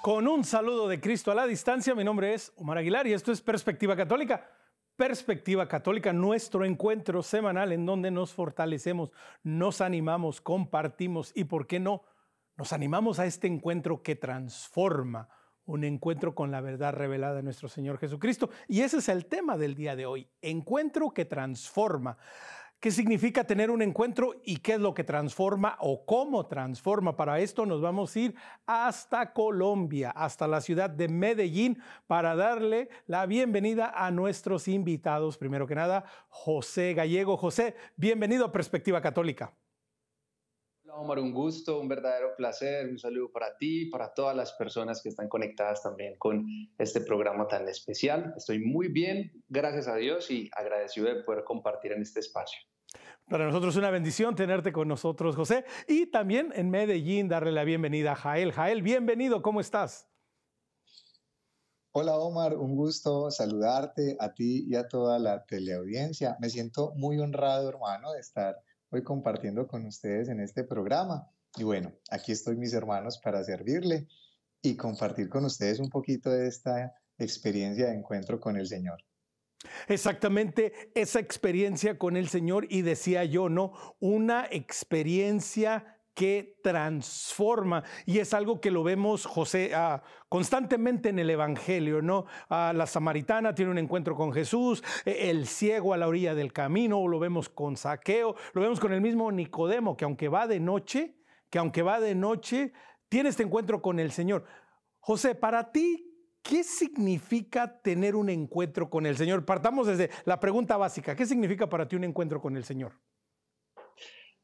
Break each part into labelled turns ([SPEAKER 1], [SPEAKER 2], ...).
[SPEAKER 1] Con un saludo de Cristo a la distancia, mi nombre es Omar Aguilar y esto es Perspectiva Católica. Perspectiva Católica, nuestro encuentro semanal en donde nos fortalecemos, nos animamos, compartimos y, ¿por qué no?, nos animamos a este encuentro que transforma, un encuentro con la verdad revelada de nuestro Señor Jesucristo. Y ese es el tema del día de hoy, encuentro que transforma. ¿Qué significa tener un encuentro y qué es lo que transforma o cómo transforma? Para esto nos vamos a ir hasta Colombia, hasta la ciudad de Medellín, para darle la bienvenida a nuestros invitados. Primero que nada, José Gallego. José, bienvenido a Perspectiva Católica.
[SPEAKER 2] Hola Omar, un gusto, un verdadero placer, un saludo para ti y para todas las personas que están conectadas también con este programa tan especial. Estoy muy bien, gracias a Dios y agradecido de poder compartir en este espacio.
[SPEAKER 1] Para nosotros es una bendición tenerte con nosotros, José. Y también en Medellín darle la bienvenida a Jael. Jael, bienvenido, ¿cómo estás?
[SPEAKER 3] Hola Omar, un gusto saludarte a ti y a toda la teleaudiencia. Me siento muy honrado, hermano, de estar hoy compartiendo con ustedes en este programa. Y bueno, aquí estoy mis hermanos para servirle y compartir con ustedes un poquito de esta experiencia de encuentro con el Señor.
[SPEAKER 1] Exactamente esa experiencia con el Señor, y decía yo, ¿no? Una experiencia que transforma, y es algo que lo vemos, José, constantemente en el Evangelio, ¿no? La samaritana tiene un encuentro con Jesús, el ciego a la orilla del camino, lo vemos con Zaqueo, lo vemos con el mismo Nicodemo, que aunque va de noche, tiene este encuentro con el Señor. José, para ti, ¿qué significa tener un encuentro con el Señor? Partamos desde la pregunta básica. ¿Qué significa para ti un encuentro con el Señor?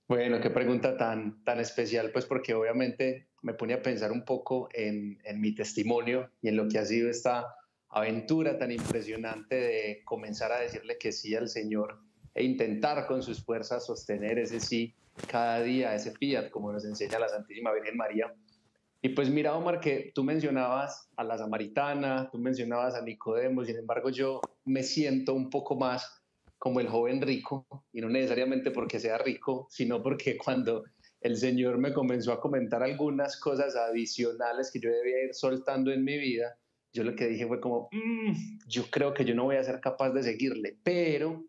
[SPEAKER 2] Bueno, qué pregunta tan especial, pues porque obviamente me pone a pensar un poco en mi testimonio y en lo que ha sido esta aventura tan impresionante de comenzar a decirle que sí al Señor e intentar con sus fuerzas sostener ese sí cada día, ese fiat, como nos enseña la Santísima Virgen María. Y pues mira, Omar, que tú mencionabas a la samaritana, tú mencionabas a Nicodemo, sin embargo yo me siento un poco más como el joven rico, y no necesariamente porque sea rico, sino porque cuando el Señor me comenzó a comentar algunas cosas adicionales que yo debía ir soltando en mi vida, yo lo que dije fue como, yo creo que yo no voy a ser capaz de seguirle, pero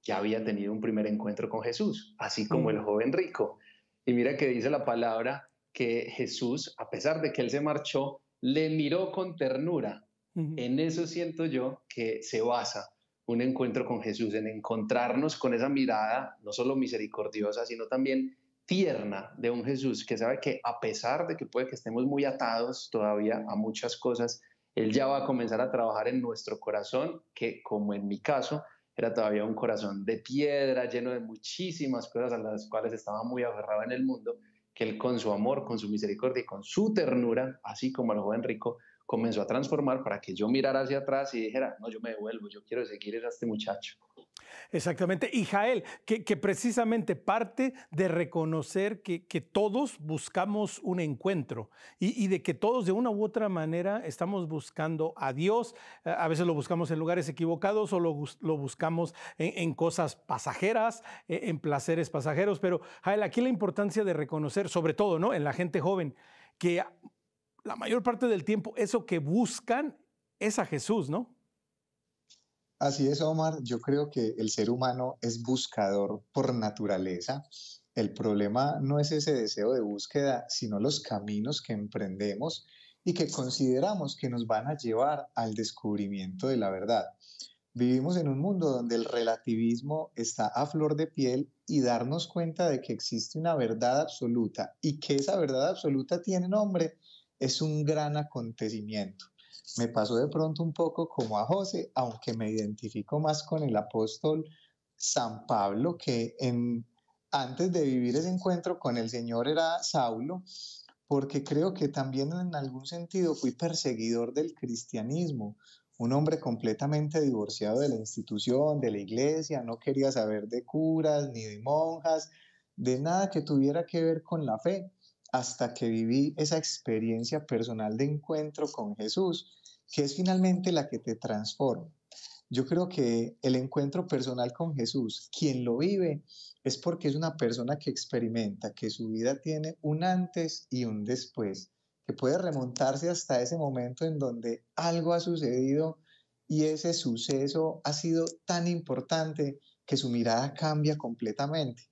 [SPEAKER 2] ya había tenido un primer encuentro con Jesús, así como el joven rico. Y mira que dice la palabra que Jesús, a pesar de que él se marchó, le miró con ternura. En eso siento yo que se basa un encuentro con Jesús, en encontrarnos con esa mirada, no solo misericordiosa, sino también tierna de un Jesús que sabe que a pesar de que puede que estemos muy atados todavía a muchas cosas, Él ya va a comenzar a trabajar en nuestro corazón, que como en mi caso, era todavía un corazón de piedra, lleno de muchísimas cosas a las cuales estaba muy aferrado en el mundo, que Él con su amor, con su misericordia y con su ternura, así como al joven rico, comenzó a transformar para que yo mirara hacia atrás y dijera, no, yo me devuelvo, yo quiero seguir a este muchacho.
[SPEAKER 1] Exactamente. Y Jael, que precisamente parte de reconocer que todos buscamos un encuentro y de que todos de una u otra manera estamos buscando a Dios. A veces lo buscamos en lugares equivocados o lo buscamos en cosas pasajeras, en placeres pasajeros. Pero Jael, aquí la importancia de reconocer, sobre todo, ¿no?, en la gente joven, que la mayor parte del tiempo eso que buscan es a Jesús, ¿no?
[SPEAKER 3] Así es, Omar. Yo creo que el ser humano es buscador por naturaleza. El problema no es ese deseo de búsqueda, sino los caminos que emprendemos y que consideramos que nos van a llevar al descubrimiento de la verdad. Vivimos en un mundo donde el relativismo está a flor de piel, y darnos cuenta de que existe una verdad absoluta y que esa verdad absoluta tiene nombre es un gran acontecimiento. Me pasó de pronto un poco como a José, aunque me identifico más con el apóstol San Pablo, antes de vivir ese encuentro con el Señor era Saulo, porque creo que también en algún sentido fui perseguidor del cristianismo, un hombre completamente divorciado de la institución, de la iglesia, no quería saber de curas ni de monjas, de nada que tuviera que ver con la fe, hasta que viví esa experiencia personal de encuentro con Jesús, que es finalmente la que te transforma. Yo creo que el encuentro personal con Jesús, quien lo vive, es porque es una persona que experimenta que su vida tiene un antes y un después, que puede remontarse hasta ese momento en donde algo ha sucedido y ese suceso ha sido tan importante que su mirada cambia completamente.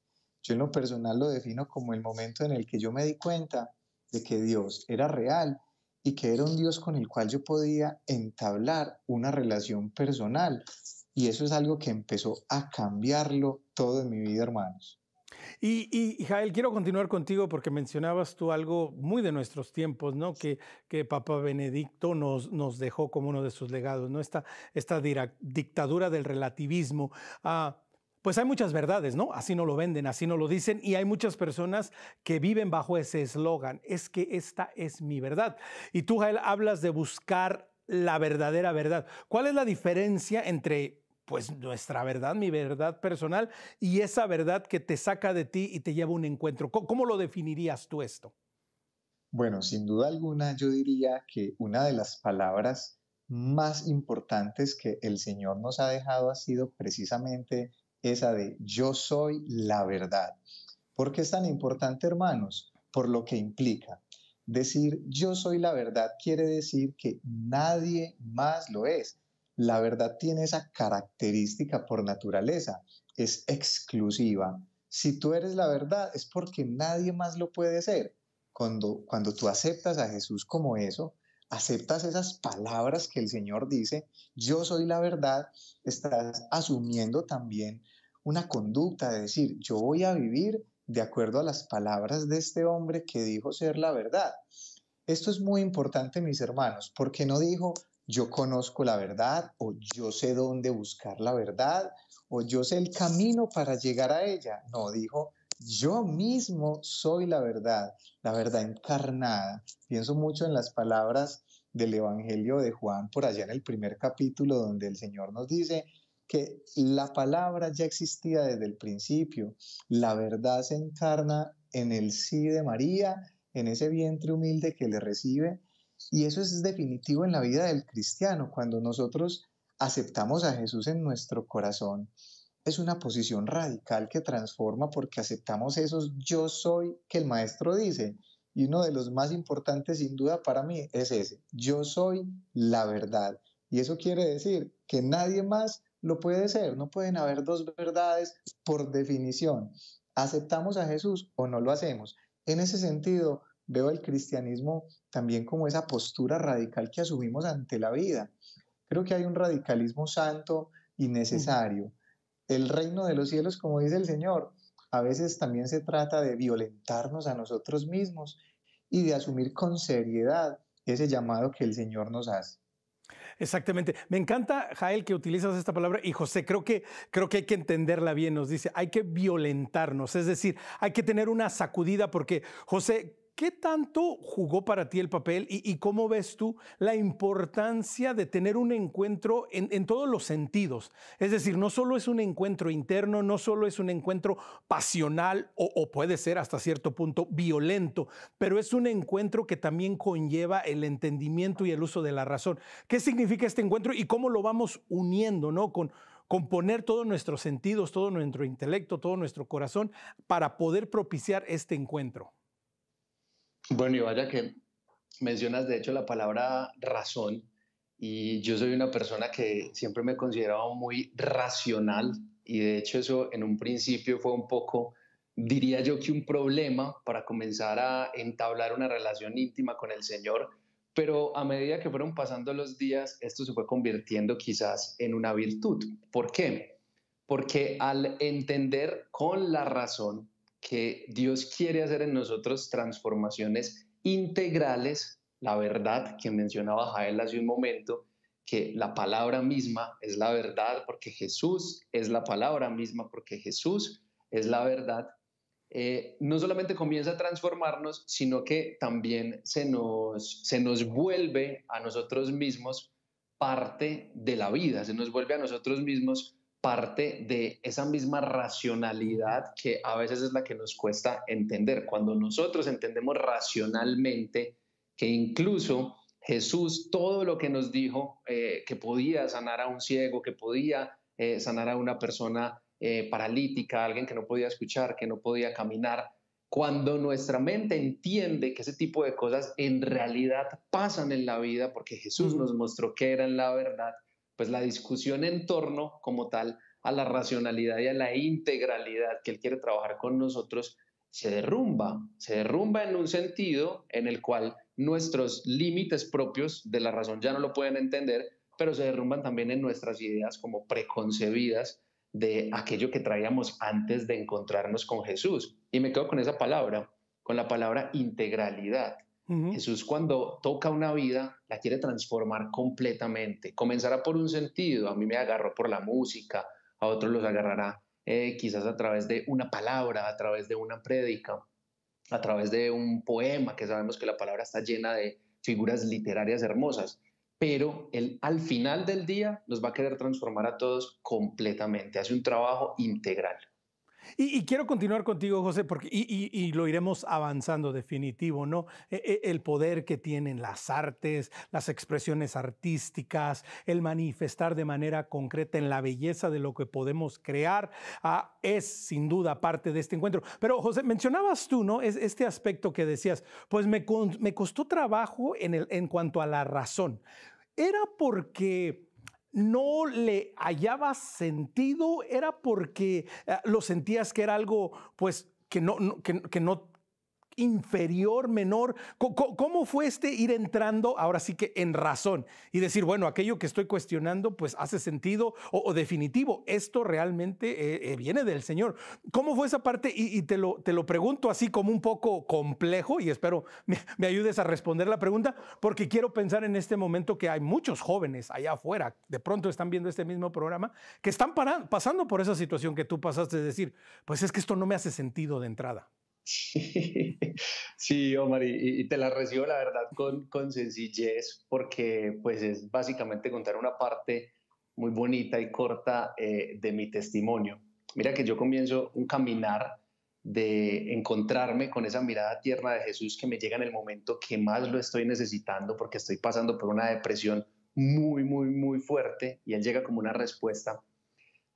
[SPEAKER 3] Yo en lo personal lo defino como el momento en el que yo me di cuenta de que Dios era real y que era un Dios con el cual yo podía entablar una relación personal. Y eso es algo que empezó a cambiarlo todo en mi vida, hermanos.
[SPEAKER 1] Y Jael, quiero continuar contigo porque mencionabas tú algo muy de nuestros tiempos, ¿no? Que Papa Benedicto nos dejó como uno de sus legados, ¿no? Esta dictadura del relativismo. Pues hay muchas verdades, ¿no? Así no lo venden, así no lo dicen, y hay muchas personas que viven bajo ese eslogan, es que esta es mi verdad. Y tú, Jael, hablas de buscar la verdadera verdad. ¿Cuál es la diferencia entre pues nuestra verdad, mi verdad personal, y esa verdad que te saca de ti y te lleva a un encuentro? ¿Cómo lo definirías tú esto?
[SPEAKER 3] Bueno, sin duda alguna, yo diría que una de las palabras más importantes que el Señor nos ha dejado ha sido precisamente esa de yo soy la verdad. ¿Por qué es tan importante, hermanos? Por lo que implica. Decir yo soy la verdad quiere decir que nadie más lo es. La verdad tiene esa característica por naturaleza, es exclusiva. Si tú eres la verdad es porque nadie más lo puede ser. Cuando tú aceptas a Jesús como eso, aceptas esas palabras que el Señor dice, yo soy la verdad, estás asumiendo también una conducta de decir, yo voy a vivir de acuerdo a las palabras de este hombre que dijo ser la verdad. Esto es muy importante, mis hermanos, porque no dijo yo conozco la verdad o yo sé dónde buscar la verdad o yo sé el camino para llegar a ella. No, dijo yo mismo soy la verdad encarnada. Pienso mucho en las palabras del Evangelio de Juan por allá en el primer capítulo donde el Señor nos dice que la palabra ya existía desde el principio. La verdad se encarna en el sí de María, en ese vientre humilde que le recibe. Y eso es definitivo en la vida del cristiano. Cuando nosotros aceptamos a Jesús en nuestro corazón, es una posición radical que transforma porque aceptamos esos yo soy que el maestro dice. Y uno de los más importantes sin duda para mí es ese, yo soy la verdad. Y eso quiere decir que nadie más lo puede ser, no pueden haber dos verdades por definición. ¿Aceptamos a Jesús o no lo hacemos? En ese sentido, veo el cristianismo también como esa postura radical que asumimos ante la vida. Creo que hay un radicalismo santo y
[SPEAKER 1] Ujú.
[SPEAKER 3] necesario. El reino de los cielos, como dice el Señor, a veces también se trata de violentarnos a nosotros mismos y de asumir con seriedad ese llamado que el Señor nos hace.
[SPEAKER 1] Exactamente. Me encanta, Jael, que utilizas esta palabra y José, creo que hay que entenderla bien. Nos dice, hay que violentarnos, es decir, hay que tener una sacudida porque, José, ¿qué tanto jugó para ti el papel y cómo ves tú la importancia de tener un encuentro en todos los sentidos? Es decir, no solo es un encuentro interno, no solo es un encuentro pasional o puede ser hasta cierto punto violento, pero es un encuentro que también conlleva el entendimiento y el uso de la razón. ¿Qué significa este encuentro y cómo lo vamos uniendo, ¿no? Con poner todos nuestros sentidos, todo nuestro intelecto, todo nuestro corazón para poder propiciar este encuentro.
[SPEAKER 2] Bueno, y vaya que mencionas de hecho la palabra razón y yo soy una persona que siempre me he considerado muy racional y de hecho eso en un principio fue un poco, diría yo que un problema para comenzar a entablar una relación íntima con el Señor, pero a medida que fueron pasando los días esto se fue convirtiendo quizás en una virtud. ¿Por qué? Porque al entender con la razón que Dios quiere hacer en nosotros transformaciones integrales, la verdad que mencionaba Jael hace un momento, que la palabra misma es la verdad porque Jesús es la palabra misma porque Jesús es la verdad, no solamente comienza a transformarnos, sino que también se nos vuelve a nosotros mismos parte de la vida, se nos vuelve a nosotros mismos parte de esa misma racionalidad que a veces es la que nos cuesta entender. Cuando nosotros entendemos racionalmente que incluso Jesús, todo lo que nos dijo, que podía sanar a un ciego, que podía sanar a una persona paralítica, alguien que no podía escuchar, que no podía caminar, Cuando nuestra mente entiende que ese tipo de cosas en realidad pasan en la vida, porque Jesús nos mostró que eran la verdad, pues la discusión en torno como tal a la racionalidad y a la integralidad que Él quiere trabajar con nosotros, se derrumba en un sentido en el cual nuestros límites propios de la razón ya no lo pueden entender, pero se derrumban también en nuestras ideas como preconcebidas de aquello que traíamos antes de encontrarnos con Jesús. Y me quedo con esa palabra, con la palabra integralidad. Jesús, cuando toca una vida, la quiere transformar completamente. Comenzará por un sentido, a mí me agarró por la música, a otros los agarrará quizás a través de una palabra, a través de una prédica, a través de un poema, que sabemos que la palabra está llena de figuras literarias hermosas, pero él al final del día nos va a querer transformar a todos completamente, hace un trabajo integral.
[SPEAKER 1] Y quiero continuar contigo, José, porque, y lo iremos avanzando definitivo, ¿no? El poder que tienen las artes, las expresiones artísticas, el manifestar de manera concreta en la belleza de lo que podemos crear, es sin duda parte de este encuentro. Pero, José, mencionabas tú, ¿no? Este aspecto que decías, pues me costó trabajo en cuanto a la razón. ¿Era porque no le hallabas sentido? ¿Era porque lo sentías que era algo, pues, que no inferior, menor? ¿Cómo fue ir entrando ahora sí que en razón y decir, bueno, aquello que estoy cuestionando pues hace sentido o definitivo, esto realmente viene del Señor? ¿Cómo fue esa parte? Y te lo pregunto así como un poco complejo y espero me ayudes a responder la pregunta, porque quiero pensar en este momento que hay muchos jóvenes allá afuera, de pronto están viendo este mismo programa, que están pasando por esa situación que tú pasaste, de decir, pues es que esto no me hace sentido de entrada.
[SPEAKER 2] Sí, Omar, y te la recibo la verdad con sencillez, porque pues es básicamente contar una parte muy bonita y corta de mi testimonio. Mira que yo comienzo un caminar de encontrarme con esa mirada tierna de Jesús que me llega en el momento que más lo estoy necesitando, porque estoy pasando por una depresión muy, muy, muy fuerte, y Él llega como una respuesta.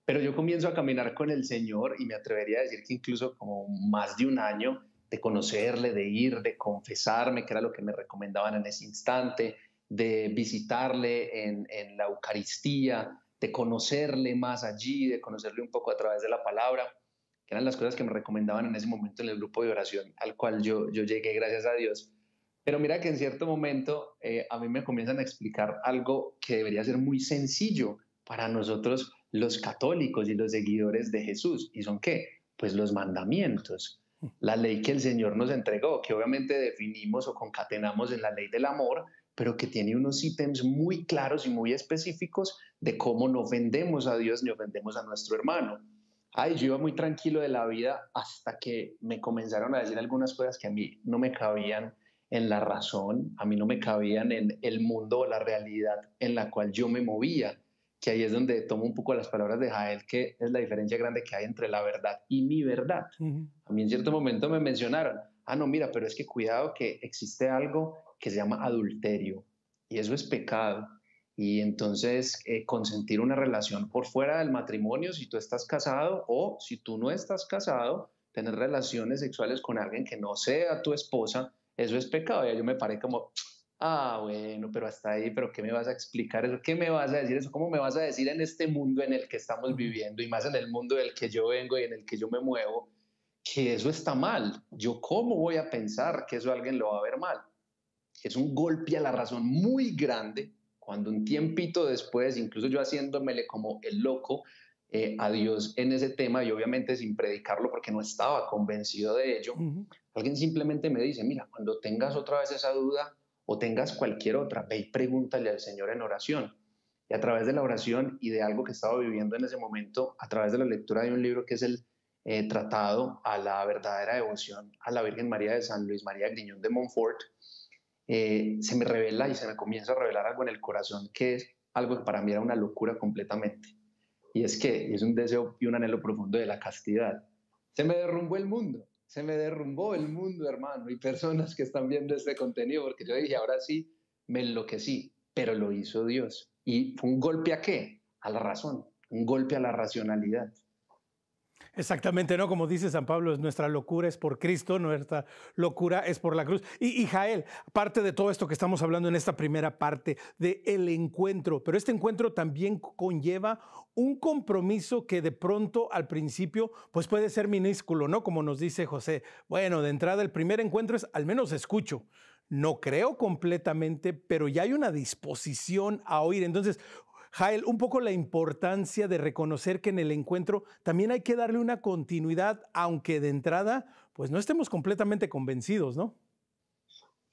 [SPEAKER 2] Pero yo comienzo a caminar con el Señor y me atrevería a decir que incluso como más de un año de conocerle, de ir, de confesarme, que era lo que me recomendaban en ese instante, de visitarle en la Eucaristía, de conocerle más allí, de conocerle un poco a través de la palabra, que eran las cosas que me recomendaban en ese momento en el grupo de oración al cual yo llegué, gracias a Dios. Pero mira que en cierto momento a mí me comienzan a explicar algo que debería ser muy sencillo para nosotros los católicos y los seguidores de Jesús. ¿Y son qué? Pues los mandamientos, la ley que el Señor nos entregó, que obviamente definimos o concatenamos en la ley del amor, pero que tiene unos ítems muy claros y muy específicos de cómo no ofendemos a Dios ni ofendemos a nuestro hermano. Ay, yo iba muy tranquilo de la vida hasta que me comenzaron a decir algunas cosas que a mí no me cabían en la razón, a mí no me cabían en el mundo o la realidad en la cual yo me movía, que ahí es donde tomo un poco las palabras de Jael, que es la diferencia grande que hay entre la verdad y mi verdad. A mí en cierto momento me mencionaron, no, mira, pero es que cuidado que existe algo que se llama adulterio y eso es pecado. Y entonces consentir una relación por fuera del matrimonio, si tú estás casado o si tú no estás casado, tener relaciones sexuales con alguien que no sea tu esposa, eso es pecado. Y yo me paré como, bueno, pero hasta ahí, pero ¿qué me vas a explicar eso? ¿Qué me vas a decir eso? ¿Cómo me vas a decir en este mundo en el que estamos viviendo y más en el mundo del que yo vengo y en el que yo me muevo, que eso está mal? ¿Yo cómo voy a pensar que eso alguien lo va a ver mal? Es un golpe a la razón muy grande cuando un tiempito después, incluso yo haciéndomele como el loco a Dios en ese tema y obviamente sin predicarlo porque no estaba convencido de ello, alguien simplemente me dice, mira, cuando tengas otra vez esa duda o tengas cualquier otra, ve y pregúntale al Señor en oración. Y a través de la oración y de algo que estaba viviendo en ese momento, a través de la lectura de un libro que es el Tratado a la verdadera devoción a la Virgen María de San Luis María Griñón de Montfort, se me revela y se me comienza a revelar algo en el corazón que es algo que para mí era una locura completamente. Y es que es un deseo y un anhelo profundo de la castidad. Se me derrumbó el mundo, se me derrumbó el mundo, hermano, y personas que están viendo este contenido, porque yo dije, ahora sí, me enloquecí, pero lo hizo Dios. ¿Y fue un golpe a qué? A la razón, un golpe a la racionalidad.
[SPEAKER 1] Exactamente, ¿no? Como dice San Pablo, nuestra locura es por Cristo, nuestra locura es por la cruz. Y Jael, parte de todo esto que estamos hablando en esta primera parte del encuentro, pero este encuentro también conlleva un compromiso que de pronto al principio pues puede ser minúsculo, ¿no? Como nos dice José, bueno, de entrada el primer encuentro es al menos escucho. No creo completamente, pero ya hay una disposición a oír. Entonces, Jael, un poco la importancia de reconocer que en el encuentro también hay que darle una continuidad, aunque de entrada, pues no estemos completamente convencidos, ¿no?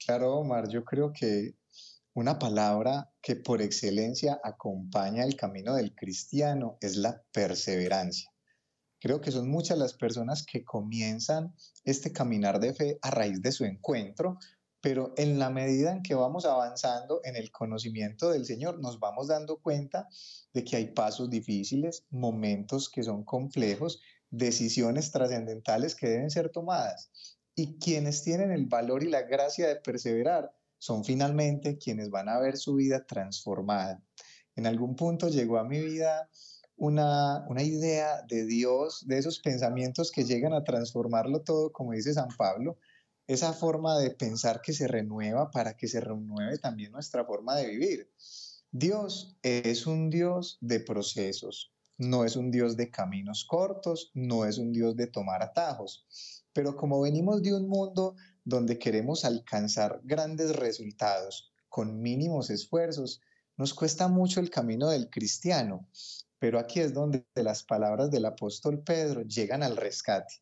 [SPEAKER 3] Claro, Omar, yo creo que una palabra que por excelencia acompaña el camino del cristiano es la perseverancia. Creo que son muchas las personas que comienzan este caminar de fe a raíz de su encuentro, pero en la medida en que vamos avanzando en el conocimiento del Señor, nos vamos dando cuenta de que hay pasos difíciles, momentos que son complejos, decisiones trascendentales que deben ser tomadas. Y quienes tienen el valor y la gracia de perseverar son finalmente quienes van a ver su vida transformada. En algún punto llegó a mi vida una idea de Dios, de esos pensamientos que llegan a transformarlo todo, como dice San Pablo, esa forma de pensar que se renueva para que se renueve también nuestra forma de vivir. Dios es un Dios de procesos, no es un Dios de caminos cortos, no es un Dios de tomar atajos, pero como venimos de un mundo donde queremos alcanzar grandes resultados con mínimos esfuerzos, nos cuesta mucho el camino del cristiano, pero aquí es donde las palabras del apóstol Pedro llegan al rescate.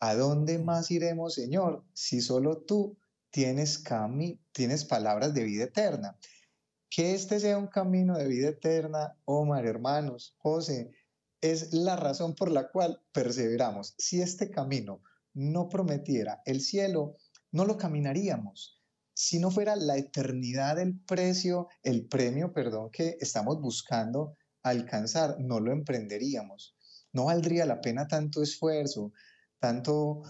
[SPEAKER 3] ¿A dónde más iremos, Señor, si solo tú tienes palabras de vida eterna? Que este sea un camino de vida eterna, Omar, hermanos, José, es la razón por la cual perseveramos. Si este camino no prometiera el cielo, no lo caminaríamos. Si no fuera la eternidad el premio, perdón, que estamos buscando alcanzar, no lo emprenderíamos. No valdría la pena tanto esfuerzo, tanto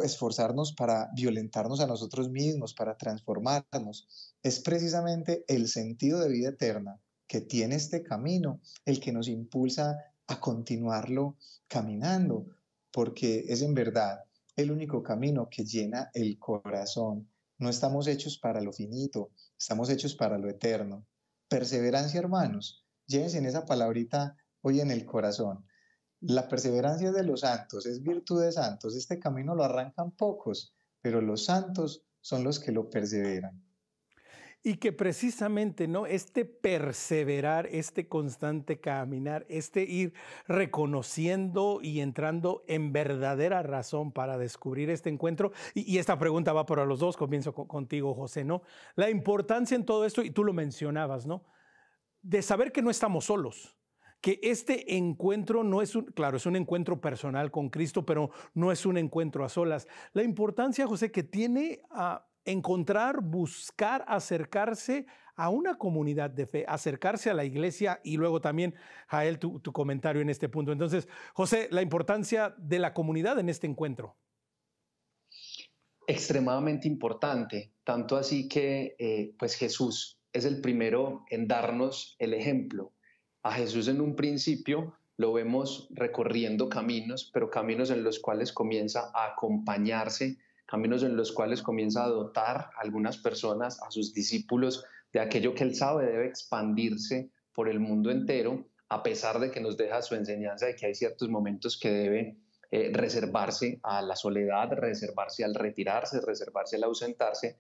[SPEAKER 3] esforzarnos para violentarnos a nosotros mismos, para transformarnos. Es precisamente el sentido de vida eterna que tiene este camino el que nos impulsa a continuarlo caminando, porque es en verdad el único camino que llena el corazón. No estamos hechos para lo finito, estamos hechos para lo eterno. Perseverancia, hermanos, llévense en esa palabrita hoy en el corazón. La perseverancia es de los santos, es virtud de santos. Este camino lo arrancan pocos, pero los santos son los que lo perseveran.
[SPEAKER 1] Y que precisamente, ¿no? Este perseverar, este constante caminar, este ir reconociendo y entrando en verdadera razón para descubrir este encuentro. Y esta pregunta va para los dos, comienzo contigo, José, ¿no? La importancia en todo esto, y tú lo mencionabas, ¿no? De saber que no estamos solos, que este encuentro no es claro, es un encuentro personal con Cristo, pero no es un encuentro a solas. La importancia, José, que tiene a encontrar, buscar, acercarse a una comunidad de fe, acercarse a la iglesia y luego también, Jael, tu comentario en este punto. Entonces, José, la importancia de la comunidad en este encuentro.
[SPEAKER 2] Extremadamente importante, tanto así que pues Jesús es el primero en darnos el ejemplo. A Jesús en un principio lo vemos recorriendo caminos, pero caminos en los cuales comienza a acompañarse, caminos en los cuales comienza a dotar a algunas personas, a sus discípulos, de aquello que él sabe debe expandirse por el mundo entero, a pesar de que nos deja su enseñanza de que hay ciertos momentos que debe reservarse a la soledad, reservarse al retirarse, reservarse al ausentarse.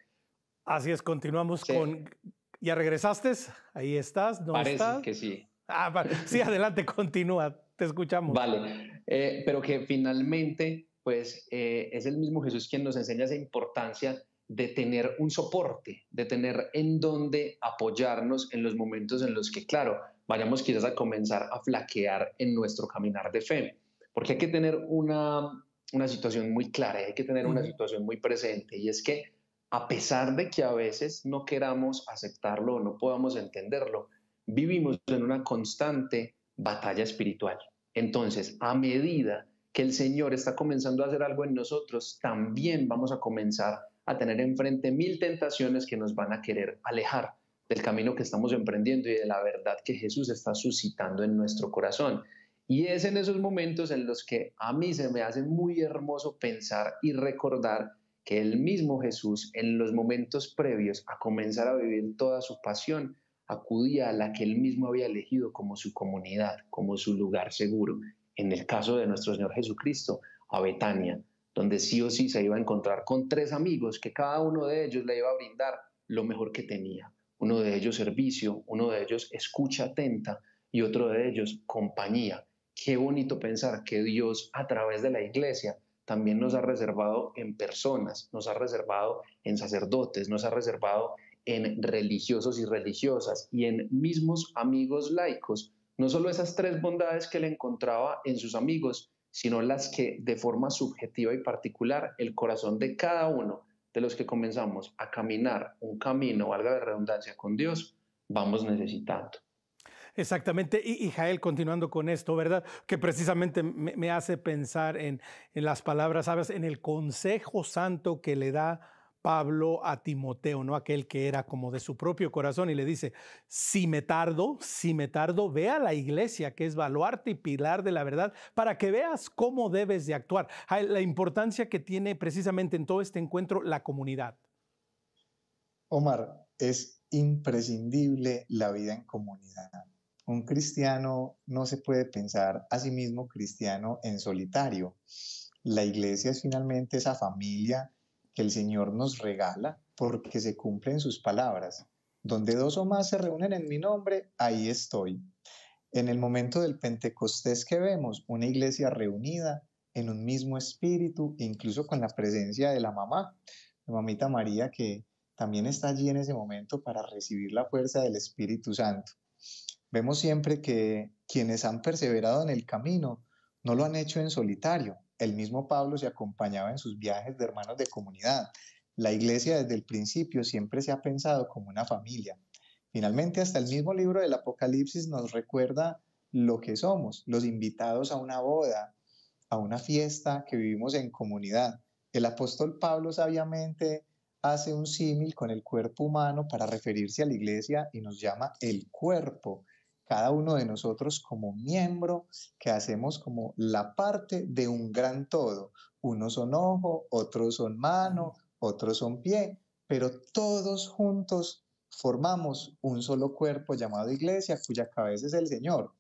[SPEAKER 1] Así es, continuamos sí. Con... ¿Ya regresaste? Ahí estás, ¿no
[SPEAKER 2] Parece
[SPEAKER 1] estás?
[SPEAKER 2] que sí.
[SPEAKER 1] Sí, adelante, continúa, te escuchamos.
[SPEAKER 2] Vale, pero que finalmente, pues, es el mismo Jesús quien nos enseña esa importancia de tener un soporte, de tener en dónde apoyarnos en los momentos en los que, claro, vayamos quizás a comenzar a flaquear en nuestro caminar de fe. Porque hay que tener una situación muy clara, hay que tener una situación muy presente, y es que a pesar de que a veces no queramos aceptarlo o no podamos entenderlo, vivimos en una constante batalla espiritual. Entonces, a medida que el Señor está comenzando a hacer algo en nosotros, también vamos a comenzar a tener enfrente 1000 tentaciones que nos van a querer alejar del camino que estamos emprendiendo y de la verdad que Jesús está suscitando en nuestro corazón. Y es en esos momentos en los que a mí se me hace muy hermoso pensar y recordar que el mismo Jesús, en los momentos previos a comenzar a vivir toda su pasión, acudía a la que él mismo había elegido como su comunidad, como su lugar seguro. En el caso de nuestro Señor Jesucristo, a Betania, donde sí o sí se iba a encontrar con tres amigos que cada uno de ellos le iba a brindar lo mejor que tenía. Uno de ellos servicio, uno de ellos escucha atenta y otro de ellos compañía. Qué bonito pensar que Dios a través de la iglesia también nos ha reservado en personas, nos ha reservado en sacerdotes, nos ha reservado en religiosos y religiosas y en mismos amigos laicos. No solo esas tres bondades que él encontraba en sus amigos, sino las que de forma subjetiva y particular el corazón de cada uno de los que comenzamos a caminar un camino, valga la redundancia, con Dios, vamos necesitando.
[SPEAKER 1] Exactamente. Y Jael, continuando con esto, ¿verdad? Que precisamente me hace pensar en las palabras, ¿sabes? En el consejo santo que le da Pablo a Timoteo, ¿no? Aquel que era como de su propio corazón y le dice, si me tardo, ve a la iglesia, que es baluarte y pilar de la verdad, para que veas cómo debes de actuar. Jael, la importancia que tiene precisamente en todo este encuentro la comunidad.
[SPEAKER 3] Omar, es imprescindible la vida en comunidad. Un cristiano no se puede pensar a sí mismo cristiano en solitario. La iglesia es finalmente esa familia que el Señor nos regala porque se cumplen sus palabras. Donde dos o más se reúnen en mi nombre, ahí estoy. En el momento del Pentecostés que vemos, una iglesia reunida en un mismo espíritu, incluso con la presencia de la mamita María, que también está allí en ese momento para recibir la fuerza del Espíritu Santo. Vemos siempre que quienes han perseverado en el camino no lo han hecho en solitario. El mismo Pablo se acompañaba en sus viajes de hermanos de comunidad. La iglesia desde el principio siempre se ha pensado como una familia. Finalmente, hasta el mismo libro del Apocalipsis nos recuerda lo que somos, los invitados a una boda, a una fiesta que vivimos en comunidad. El apóstol Pablo sabiamente hace un símil con el cuerpo humano para referirse a la iglesia y nos llama el cuerpo. Cada uno de nosotros como miembro que hacemos como la parte de un gran todo. Unos son ojo, otros son mano, otros son pie, pero todos juntos formamos un solo cuerpo llamado iglesia, cuya cabeza es el Señor.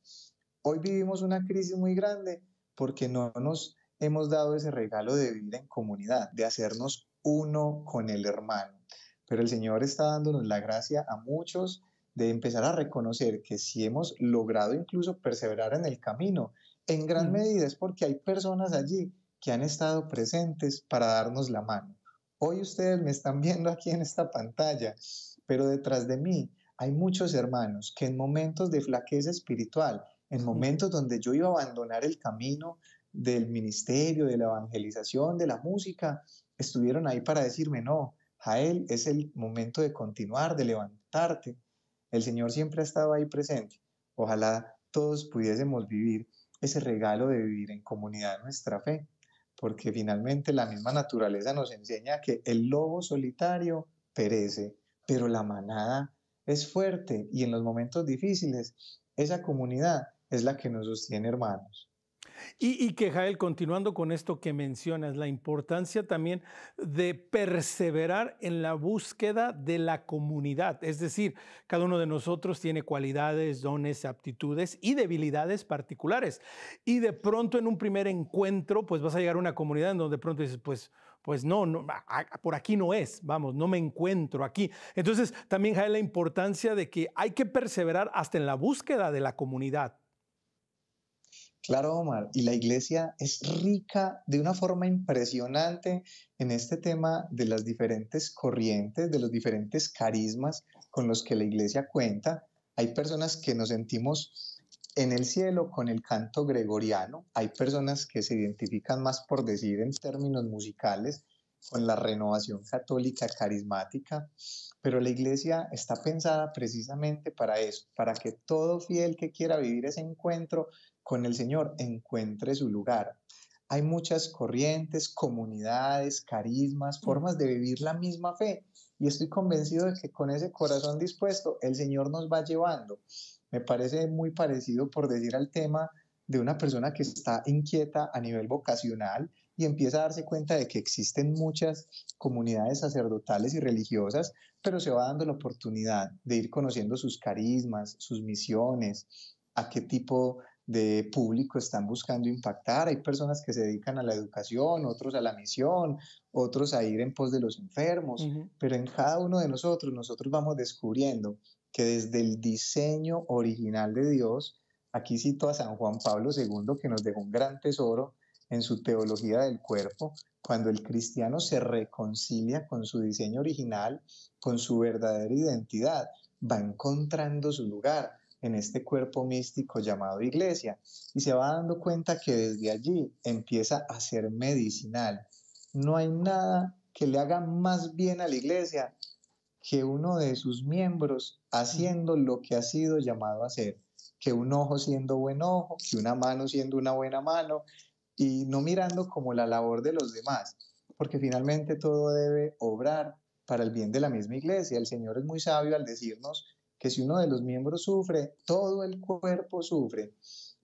[SPEAKER 3] Hoy vivimos una crisis muy grande porque no nos hemos dado ese regalo de vivir en comunidad, de hacernos uno con el hermano. Pero el Señor está dándonos la gracia a muchos de empezar a reconocer que si hemos logrado incluso perseverar en el camino, en gran medida es porque hay personas allí que han estado presentes para darnos la mano. Hoy ustedes me están viendo aquí en esta pantalla, pero detrás de mí hay muchos hermanos que en momentos de flaqueza espiritual, en momentos donde yo iba a abandonar el camino del ministerio, de la evangelización, de la música, estuvieron ahí para decirme, no, Jael, es el momento de continuar, de levantarte. El Señor siempre ha estado ahí presente. Ojalá todos pudiésemos vivir ese regalo de vivir en comunidad nuestra fe, porque finalmente la misma naturaleza nos enseña que el lobo solitario perece, pero la manada es fuerte y en los momentos difíciles esa comunidad es la que nos sostiene, hermanos.
[SPEAKER 1] Y que, Jael, continuando con esto que mencionas, la importancia también de perseverar en la búsqueda de la comunidad. Es decir, cada uno de nosotros tiene cualidades, dones, aptitudes y debilidades particulares. Y de pronto en un primer encuentro, pues vas a llegar a una comunidad en donde de pronto dices, pues no, por aquí no es, vamos, no me encuentro aquí. Entonces, también, Jael, la importancia de que hay que perseverar hasta en la búsqueda de la comunidad.
[SPEAKER 3] Claro, Omar, y la iglesia es rica de una forma impresionante en este tema de las diferentes corrientes, de los diferentes carismas con los que la iglesia cuenta. Hay personas que nos sentimos en el cielo con el canto gregoriano, hay personas que se identifican más, por decir en términos musicales, con la renovación católica carismática, pero la iglesia está pensada precisamente para eso, para que todo fiel que quiera vivir ese encuentro con el Señor encuentre su lugar. Hay muchas corrientes, comunidades, carismas, formas de vivir la misma fe y estoy convencido de que con ese corazón dispuesto el Señor nos va llevando. Me parece muy parecido, por decir al tema, de una persona que está inquieta a nivel vocacional y empieza a darse cuenta de que existen muchas comunidades sacerdotales y religiosas, pero se va dando la oportunidad de ir conociendo sus carismas, sus misiones, a qué tipo de público están buscando impactar. Hay personas que se dedican a la educación, otros a la misión, otros a ir en pos de los enfermos, pero en cada uno de nosotros vamos descubriendo que desde el diseño original de Dios, aquí cito a San Juan Pablo II, que nos dejó un gran tesoro en su teología del cuerpo, cuando el cristiano se reconcilia con su diseño original, con su verdadera identidad, va encontrando su lugar en este cuerpo místico llamado iglesia y se va dando cuenta que desde allí empieza a ser medicinal. No hay nada que le haga más bien a la iglesia que uno de sus miembros haciendo lo que ha sido llamado a hacer, que un ojo siendo buen ojo, que una mano siendo una buena mano, y no mirando como la labor de los demás, porque finalmente todo debe obrar para el bien de la misma iglesia. El Señor es muy sabio al decirnos que si uno de los miembros sufre, todo el cuerpo sufre.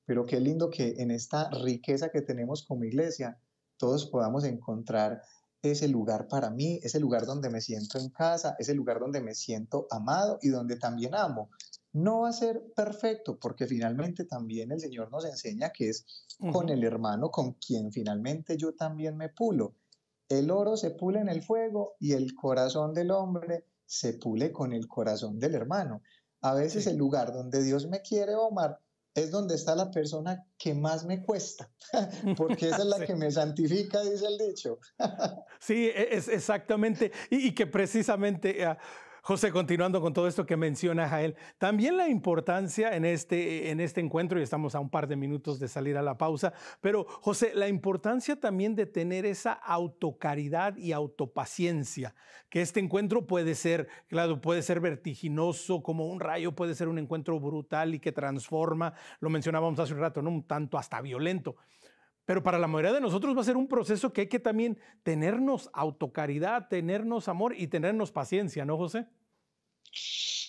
[SPEAKER 3] Pero qué lindo que en esta riqueza que tenemos como iglesia, todos podamos encontrar ese lugar para mí, ese lugar donde me siento en casa, ese lugar donde me siento amado y donde también amo. No va a ser perfecto, porque finalmente también el Señor nos enseña que es con el hermano con quien finalmente yo también me pulo. El oro se pule en el fuego y el corazón del hombre se pule con el corazón del hermano. A veces el lugar donde Dios me quiere, Omar, es donde está la persona que más me cuesta, porque esa es la que me santifica, dice el dicho.
[SPEAKER 1] Sí, es exactamente. Y que precisamente, José, continuando con todo esto que menciona Jael, también la importancia en este encuentro, y estamos a un par de minutos de salir a la pausa, pero José, la importancia también de tener esa autocaridad y autopaciencia, que este encuentro puede ser, claro, puede ser vertiginoso como un rayo, puede ser un encuentro brutal y que transforma, lo mencionábamos hace un rato, ¿no? Un tanto hasta violento. Pero para la mayoría de nosotros va a ser un proceso que hay que también tenernos autocaridad, tenernos amor y tenernos paciencia, ¿no, José?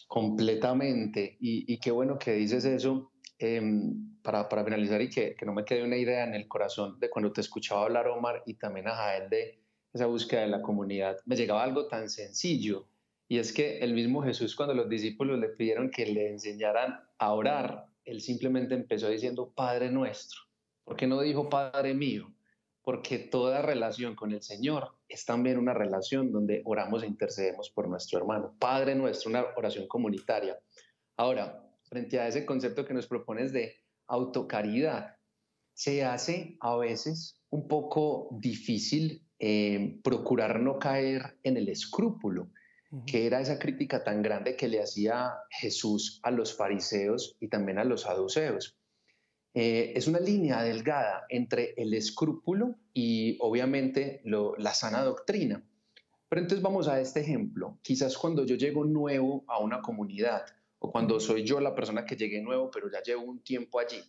[SPEAKER 2] Completamente. Y qué bueno que dices eso. Para finalizar y que no me quede una idea en el corazón de cuando te escuchaba hablar, Omar, y también a Jael de esa búsqueda de la comunidad, me llegaba algo tan sencillo. Y es que el mismo Jesús, cuando los discípulos le pidieron que le enseñaran a orar, él simplemente empezó diciendo Padre nuestro. ¿Por qué no dijo Padre mío? Porque toda relación con el Señor es también una relación donde oramos e intercedemos por nuestro hermano. Padre nuestro, una oración comunitaria. Ahora, frente a ese concepto que nos propones de autocaridad, se hace a veces un poco difícil procurar no caer en el escrúpulo, que era esa crítica tan grande que le hacía Jesús a los fariseos y también a los saduceos. Es una línea delgada entre el escrúpulo y obviamente la sana doctrina. Pero entonces vamos a este ejemplo. Quizás cuando yo llego nuevo a una comunidad o cuando soy yo la persona que llegué nuevo pero ya llevo un tiempo allí,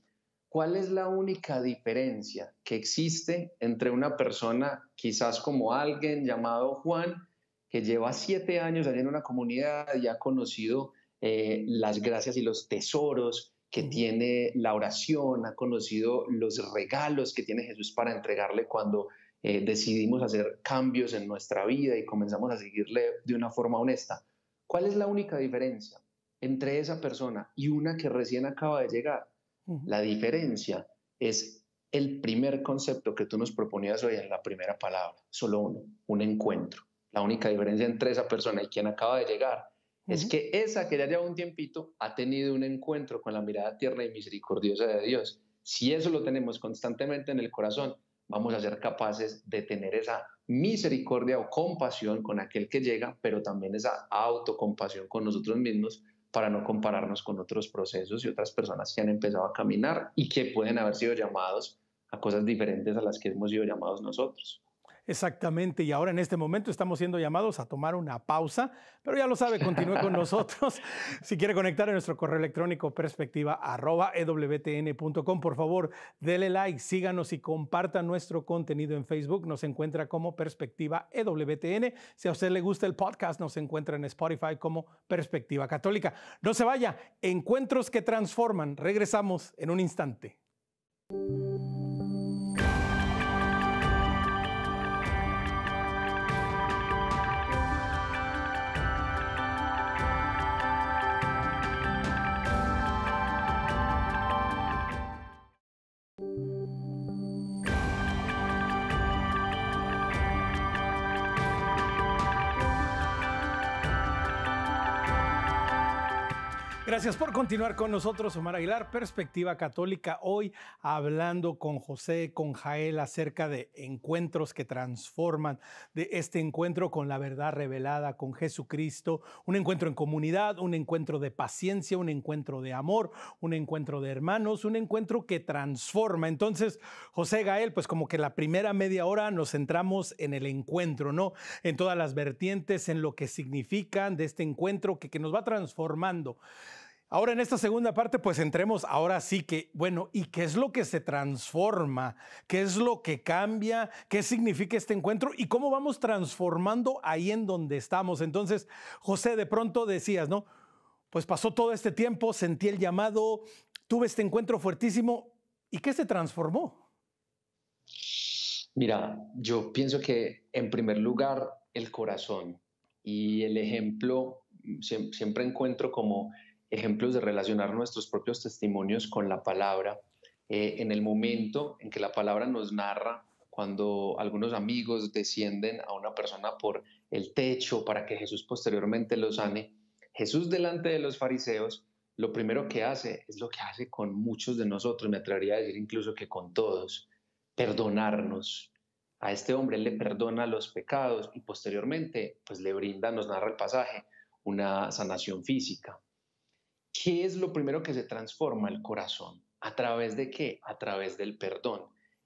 [SPEAKER 2] ¿cuál es la única diferencia que existe entre una persona quizás como alguien llamado Juan que lleva 7 años allí en una comunidad y ha conocido las gracias y los tesoros que tiene la oración, ha conocido los regalos que tiene Jesús para entregarle cuando decidimos hacer cambios en nuestra vida y comenzamos a seguirle de una forma honesta? ¿Cuál es la única diferencia entre esa persona y una que recién acaba de llegar? La diferencia es el primer concepto que tú nos proponías hoy en la primera palabra, solo uno, un encuentro. La única diferencia entre esa persona y quien acaba de llegar es que esa que ya lleva un tiempito ha tenido un encuentro con la mirada tierna y misericordiosa de Dios. Si eso lo tenemos constantemente en el corazón, vamos a ser capaces de tener esa misericordia o compasión con aquel que llega, pero también esa autocompasión con nosotros mismos para no compararnos con otros procesos y otras personas que han empezado a caminar y que pueden haber sido llamados a cosas diferentes a las que hemos sido llamados nosotros.
[SPEAKER 1] Exactamente, y ahora en este momento estamos siendo llamados a tomar una pausa, pero ya lo sabe, continúe con nosotros. Si quiere conectar en nuestro correo electrónico perspectiva@ewtn.com, por favor, dele like, síganos y comparta nuestro contenido en Facebook. Nos encuentra como Perspectiva EWTN. Si a usted le gusta el podcast, nos encuentra en Spotify como Perspectiva Católica. No se vaya, encuentros que transforman. Regresamos en un instante. Gracias por continuar con nosotros, Omar Aguilar, Perspectiva Católica. Hoy hablando con José, con Jael acerca de encuentros que transforman, de este encuentro con la verdad revelada, con Jesucristo, un encuentro en comunidad, un encuentro de paciencia, un encuentro de amor, un encuentro de hermanos, un encuentro que transforma. Entonces, José, Gael, pues como que la primera media hora nos centramos en el encuentro, ¿no? En todas las vertientes, en lo que significan de este encuentro que nos va transformando. Ahora en esta segunda parte, pues entremos ahora sí que, bueno, ¿y qué es lo que se transforma? ¿Qué es lo que cambia? ¿Qué significa este encuentro? ¿Y cómo vamos transformando ahí en donde estamos? Entonces, José, de pronto decías, ¿no? Pues pasó todo este tiempo, sentí el llamado, tuve este encuentro fuertísimo. ¿Y qué se transformó?
[SPEAKER 2] Mira, yo pienso que en primer lugar el corazón y el ejemplo, siempre encuentro como ejemplos de relacionar nuestros propios testimonios con la palabra. En el momento en que la palabra nos narra cuando algunos amigos descienden a una persona por el techo para que Jesús posteriormente lo sane, Jesús delante de los fariseos, lo primero que hace es lo que hace con muchos de nosotros, me atrevería a decir incluso que con todos, perdonarnos. A este hombre él le perdona los pecados y posteriormente pues le brinda, nos narra el pasaje, una sanación física. ¿Qué es lo primero que se transforma? El corazón. ¿A través de qué? A través del perdón.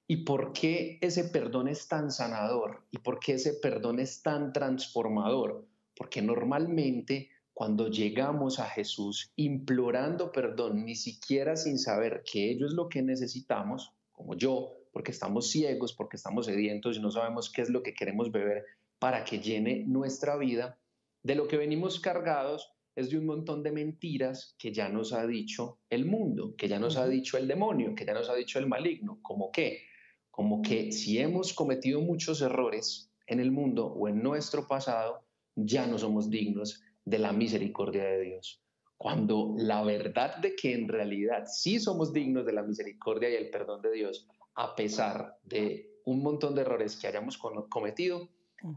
[SPEAKER 2] ¿Y por qué ese perdón es tan sanador? ¿Y por qué ese perdón es tan transformador? Porque normalmente cuando llegamos a Jesús implorando perdón, ni siquiera sin saber que ello es lo que necesitamos, como yo, porque estamos ciegos, porque estamos sedientos y no sabemos qué es lo que queremos beber para que llene nuestra vida, de lo que venimos cargados es de un montón de mentiras que ya nos ha dicho el mundo, que ya nos ha dicho el demonio, que ya nos ha dicho el maligno. ¿Cómo qué? Como que si hemos cometido muchos errores en el mundo o en nuestro pasado, ya no somos dignos de la misericordia de Dios. Cuando la verdad de que en realidad sí somos dignos de la misericordia y el perdón de Dios, a pesar de un montón de errores que hayamos cometido,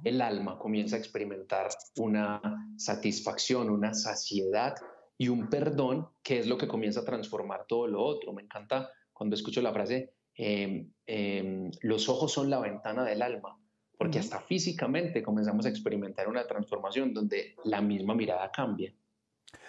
[SPEAKER 2] el alma comienza a experimentar una satisfacción, una saciedad y un perdón, que es lo que comienza a transformar todo lo otro. Me encanta cuando escucho la frase, los ojos son la ventana del alma, porque hasta físicamente comenzamos a experimentar una transformación donde la misma mirada cambia.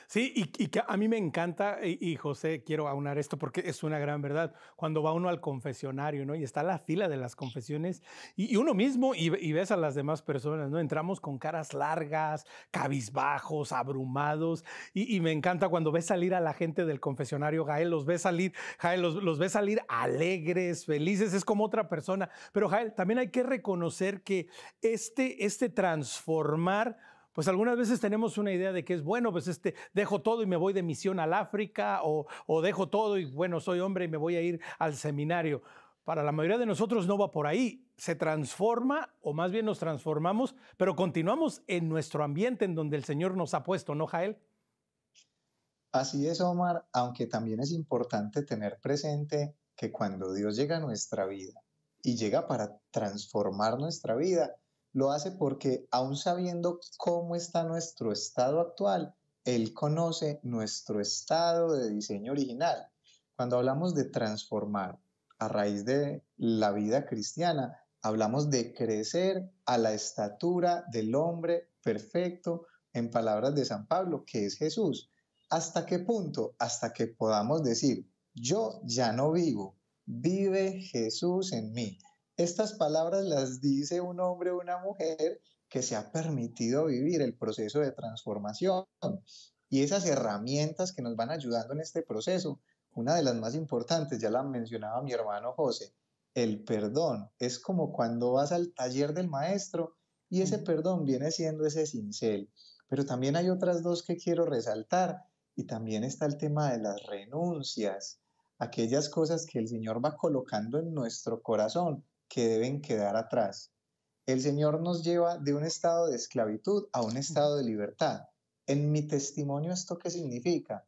[SPEAKER 1] Sí, y que a mí me encanta, y José, quiero aunar esto porque es una gran verdad, cuando va uno al confesionario, ¿no? Y está la fila de las confesiones, y uno mismo, y ves a las demás personas, ¿no? Entramos con caras largas, cabizbajos, abrumados, y me encanta cuando ves salir a la gente del confesionario, Jael, los ves salir alegres, felices, es como otra persona. Pero Jael, también hay que reconocer que este transformar, pues algunas veces tenemos una idea de que es bueno, pues dejo todo y me voy de misión al África o dejo todo y bueno, soy hombre y me voy a ir al seminario. Para la mayoría de nosotros no va por ahí. Se transforma o más bien nos transformamos, pero continuamos en nuestro ambiente en donde el Señor nos ha puesto, ¿no, Jael?
[SPEAKER 3] Así es, Omar, aunque también es importante tener presente que cuando Dios llega a nuestra vida y llega para transformar nuestra vida, lo hace porque aún sabiendo cómo está nuestro estado actual, Él conoce nuestro estado de diseño original. Cuando hablamos de transformar a raíz de la vida cristiana, hablamos de crecer a la estatura del hombre perfecto, en palabras de San Pablo, que es Jesús. ¿Hasta qué punto? Hasta que podamos decir, yo ya no vivo, vive Jesús en mí. Estas palabras las dice un hombre o una mujer que se ha permitido vivir el proceso de transformación. Y esas herramientas que nos van ayudando en este proceso, una de las más importantes, ya la mencionaba mi hermano José, el perdón. Es como cuando vas al taller del maestro y ese perdón viene siendo ese cincel. Pero también hay otras dos que quiero resaltar y también está el tema de las renuncias. aquellas cosas que el Señor va colocando en nuestro corazón que deben quedar atrás. El Señor nos lleva de un estado de esclavitud a un estado de libertad. En mi testimonio, ¿esto qué significa?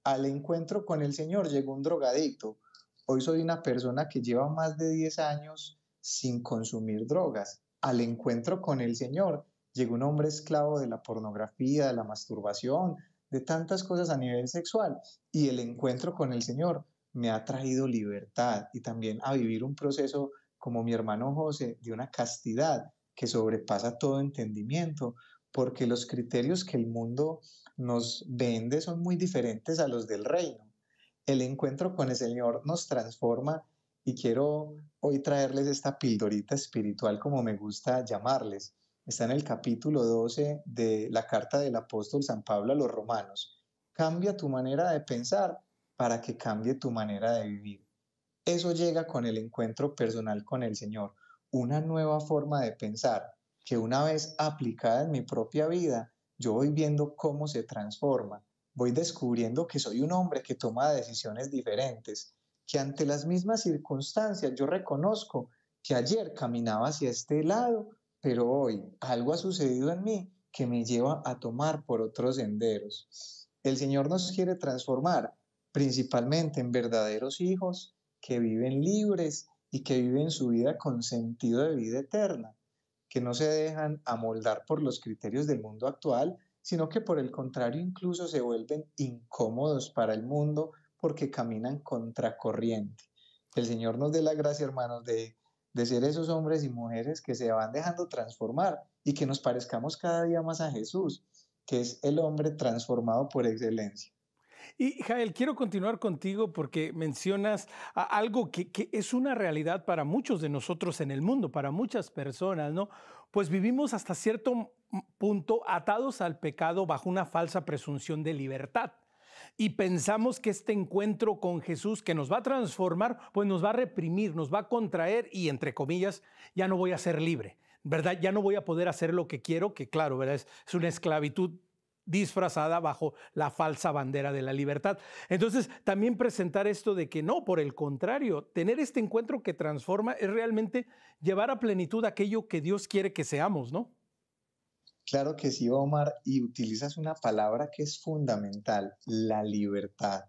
[SPEAKER 3] Al encuentro con el Señor llegó un drogadicto. Hoy soy una persona que lleva más de 10 años sin consumir drogas. Al encuentro con el Señor llegó un hombre esclavo de la pornografía, de la masturbación, de tantas cosas a nivel sexual. Y el encuentro con el Señor me ha traído libertad y también a vivir un proceso como mi hermano José, de una castidad que sobrepasa todo entendimiento, porque los criterios que el mundo nos vende son muy diferentes a los del reino. El encuentro con el Señor nos transforma y quiero hoy traerles esta pildorita espiritual, como me gusta llamarles. Está en el capítulo 12 de la carta del apóstol San Pablo a los romanos. Cambia tu manera de pensar para que cambie tu manera de vivir. Eso llega con el encuentro personal con el Señor, una nueva forma de pensar que una vez aplicada en mi propia vida, yo voy viendo cómo se transforma, voy descubriendo que soy un hombre que toma decisiones diferentes, que ante las mismas circunstancias yo reconozco que ayer caminaba hacia este lado, pero hoy algo ha sucedido en mí que me lleva a tomar por otros senderos. El Señor nos quiere transformar principalmente en verdaderos hijos que viven libres y que viven su vida con sentido de vida eterna, que no se dejan amoldar por los criterios del mundo actual, sino que por el contrario incluso se vuelven incómodos para el mundo porque caminan contracorriente. El Señor nos dé la gracia, hermanos, de ser esos hombres y mujeres que se van dejando transformar y que nos parezcamos cada día más a Jesús, que es el hombre transformado por excelencia.
[SPEAKER 1] Y Jael, quiero continuar contigo porque mencionas algo que es una realidad para muchos de nosotros en el mundo, para muchas personas, ¿no? Pues vivimos hasta cierto punto atados al pecado bajo una falsa presunción de libertad. Y pensamos que este encuentro con Jesús que nos va a transformar, pues nos va a reprimir, nos va a contraer y, entre comillas, ya no voy a ser libre, ¿verdad? Ya no voy a poder hacer lo que quiero, que claro, ¿verdad? Es una esclavitud disfrazada bajo la falsa bandera de la libertad. Entonces, también presentar esto de que no, por el contrario, tener este encuentro que transforma es realmente llevar a plenitud aquello que Dios quiere que seamos, ¿no?
[SPEAKER 3] Claro que sí, Omar, y utilizas una palabra que es fundamental, la libertad.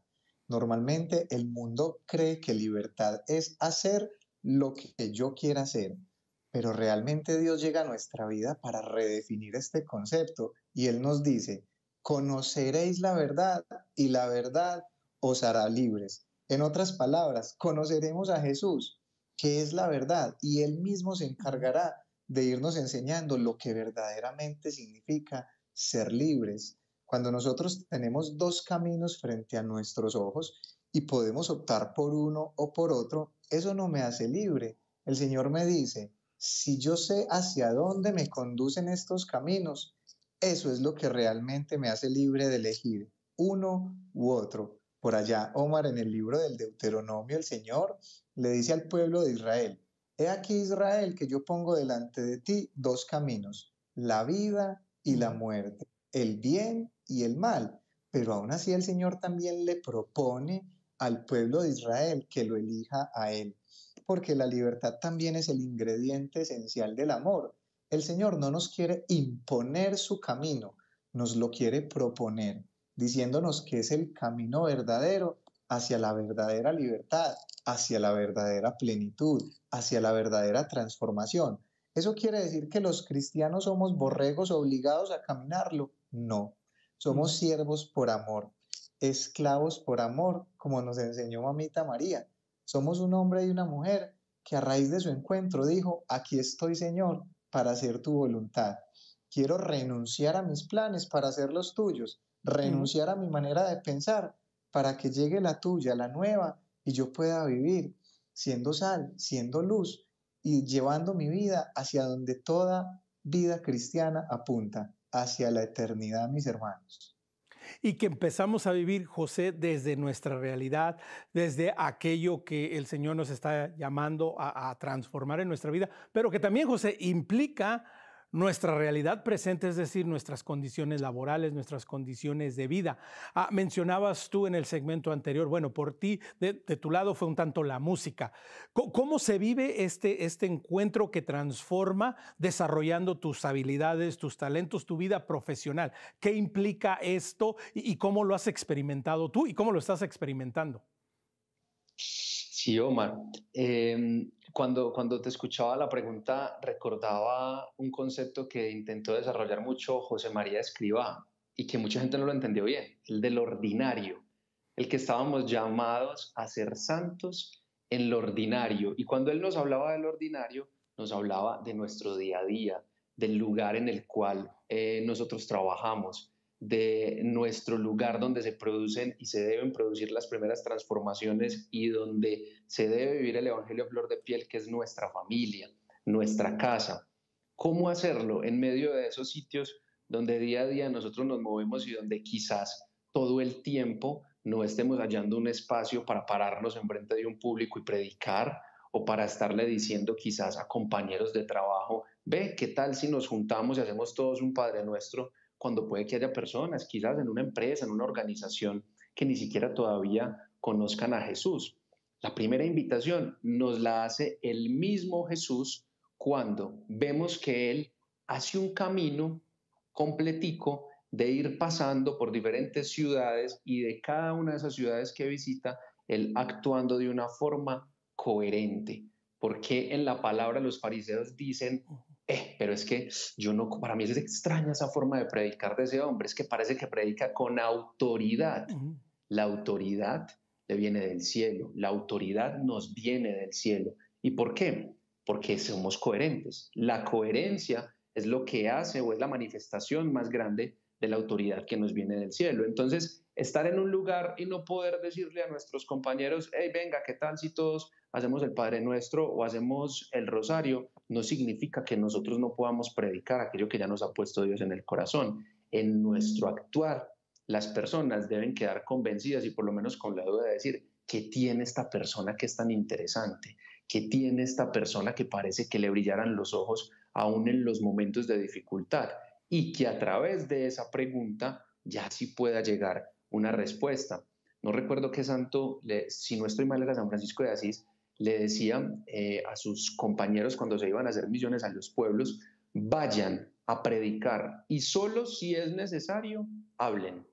[SPEAKER 3] Normalmente el mundo cree que libertad es hacer lo que yo quiera hacer, pero realmente Dios llega a nuestra vida para redefinir este concepto y Él nos dice, conoceréis la verdad y la verdad os hará libres. En otras palabras, conoceremos a Jesús, que es la verdad, y Él mismo se encargará de irnos enseñando lo que verdaderamente significa ser libres. Cuando nosotros tenemos dos caminos frente a nuestros ojos y podemos optar por uno o por otro, eso no me hace libre. El Señor me dice, si yo sé hacia dónde me conducen estos caminos, eso es lo que realmente me hace libre de elegir uno u otro. Por allá, Omar, en el libro del Deuteronomio, el Señor le dice al pueblo de Israel, he aquí, Israel, que yo pongo delante de ti dos caminos, la vida y la muerte, el bien y el mal. Pero aún así el Señor también le propone al pueblo de Israel que lo elija a Él, porque la libertad también es el ingrediente esencial del amor. El Señor no nos quiere imponer su camino, nos lo quiere proponer, diciéndonos que es el camino verdadero hacia la verdadera libertad, hacia la verdadera plenitud, hacia la verdadera transformación. ¿Eso quiere decir que los cristianos somos borregos obligados a caminarlo? No, somos siervos por amor, esclavos por amor, como nos enseñó Mamita María. Somos un hombre y una mujer que a raíz de su encuentro dijo, aquí estoy, Señor, para hacer tu voluntad. Quiero renunciar a mis planes para hacer los tuyos, renunciar a mi manera de pensar para que llegue la tuya, la nueva, y yo pueda vivir siendo sal, siendo luz y llevando mi vida hacia donde toda vida cristiana apunta, hacia la eternidad, mis hermanos.
[SPEAKER 1] Y que empezamos a vivir, José, desde nuestra realidad, desde aquello que el Señor nos está llamando a transformar en nuestra vida, pero que también, José, implica nuestra realidad presente, es decir, nuestras condiciones laborales, nuestras condiciones de vida. Mencionabas tú en el segmento anterior, bueno, por ti, de tu lado fue un tanto la música. ¿Cómo se vive este encuentro que transforma desarrollando tus habilidades, tus talentos, tu vida profesional? ¿Qué implica esto y cómo lo has experimentado tú y cómo lo estás experimentando?
[SPEAKER 2] Sí, Omar. Cuando te escuchaba la pregunta, recordaba un concepto que intentó desarrollar mucho José María Escrivá y que mucha gente no lo entendió bien, el del ordinario, el que estábamos llamados a ser santos en lo ordinario. Y cuando él nos hablaba del ordinario, nos hablaba de nuestro día a día, del lugar en el cual nosotros trabajamos, de nuestro lugar donde se producen y se deben producir las primeras transformaciones y donde se debe vivir el Evangelio a flor de piel, que es nuestra familia, nuestra casa. ¿Cómo hacerlo en medio de esos sitios donde día a día nosotros nos movemos y donde quizás todo el tiempo no estemos hallando un espacio para pararnos enfrente de un público y predicar, o para estarle diciendo quizás a compañeros de trabajo, ve, ¿qué tal si nos juntamos y hacemos todos un Padre Nuestro? Cuando puede que haya personas, quizás en una empresa, en una organización, que ni siquiera todavía conozcan a Jesús. La primera invitación nos la hace el mismo Jesús cuando vemos que Él hace un camino completico de ir pasando por diferentes ciudades, y de cada una de esas ciudades que visita, Él actuando de una forma coherente. Porque en la palabra los fariseos dicen, pero es que yo no, para mí es extraña esa forma de predicar de ese hombre, es que parece que predica con autoridad. La autoridad le viene del cielo, la autoridad nos viene del cielo. ¿Y por qué? Porque somos coherentes. La coherencia es lo que hace, o es la manifestación más grande de la autoridad que nos viene del cielo. Entonces, estar en un lugar y no poder decirle a nuestros compañeros, hey, venga, ¿qué tal si todos hacemos el Padre Nuestro o hacemos el Rosario? No significa que nosotros no podamos predicar aquello que ya nos ha puesto Dios en el corazón. En nuestro actuar, las personas deben quedar convencidas y por lo menos con la duda de decir, ¿qué tiene esta persona que es tan interesante? ¿Qué tiene esta persona que parece que le brillaran los ojos aún en los momentos de dificultad? Y que a través de esa pregunta ya sí pueda llegar una respuesta. No recuerdo qué santo, si no estoy mal, era San Francisco de Asís, le decía a sus compañeros cuando se iban a hacer misiones a los pueblos, vayan a predicar y solo si es necesario, hablen.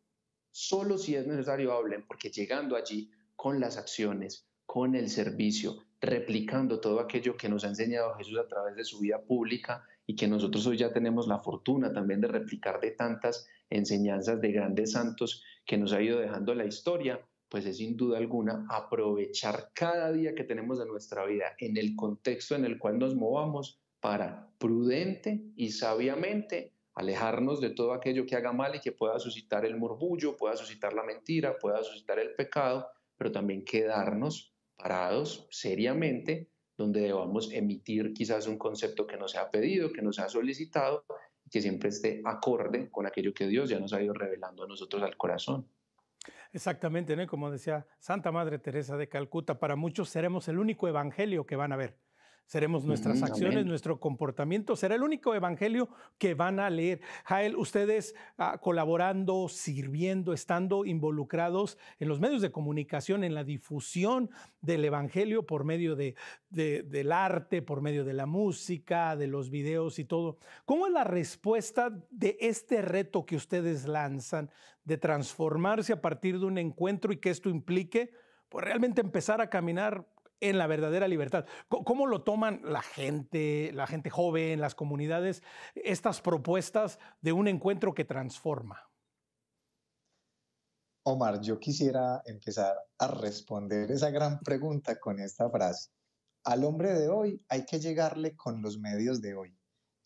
[SPEAKER 2] Solo si es necesario, hablen, porque llegando allí con las acciones, con el servicio, replicando todo aquello que nos ha enseñado Jesús a través de su vida pública y que nosotros hoy ya tenemos la fortuna también de replicar de tantas enseñanzas de grandes santos que nos ha ido dejando la historia, pues es sin duda alguna aprovechar cada día que tenemos de nuestra vida en el contexto en el cual nos movamos para prudente y sabiamente alejarnos de todo aquello que haga mal y que pueda suscitar el murmullo, pueda suscitar la mentira, pueda suscitar el pecado, pero también quedarnos parados seriamente donde debamos emitir quizás un concepto que nos ha pedido, que nos ha solicitado, que siempre esté acorde con aquello que Dios ya nos ha ido revelando a nosotros al corazón.
[SPEAKER 1] Exactamente, ¿no? Como decía Santa Madre Teresa de Calcuta, para muchos seremos el único evangelio que van a ver. Seremos nuestras acciones,
[SPEAKER 2] Amén.
[SPEAKER 1] nuestro comportamiento, será el único evangelio que van a leer. Jael, ustedes colaborando, sirviendo, estando involucrados en los medios de comunicación, en la difusión del evangelio por medio del arte, por medio de la música, de los videos y todo. ¿Cómo es la respuesta de este reto que ustedes lanzan de transformarse a partir de un encuentro y que esto implique, pues realmente empezar a caminar en la verdadera libertad? ¿Cómo lo toman la gente joven, las comunidades, estas propuestas de un encuentro que transforma?
[SPEAKER 3] Omar, yo quisiera empezar a responder esa gran pregunta con esta frase. Al hombre de hoy hay que llegarle con los medios de hoy.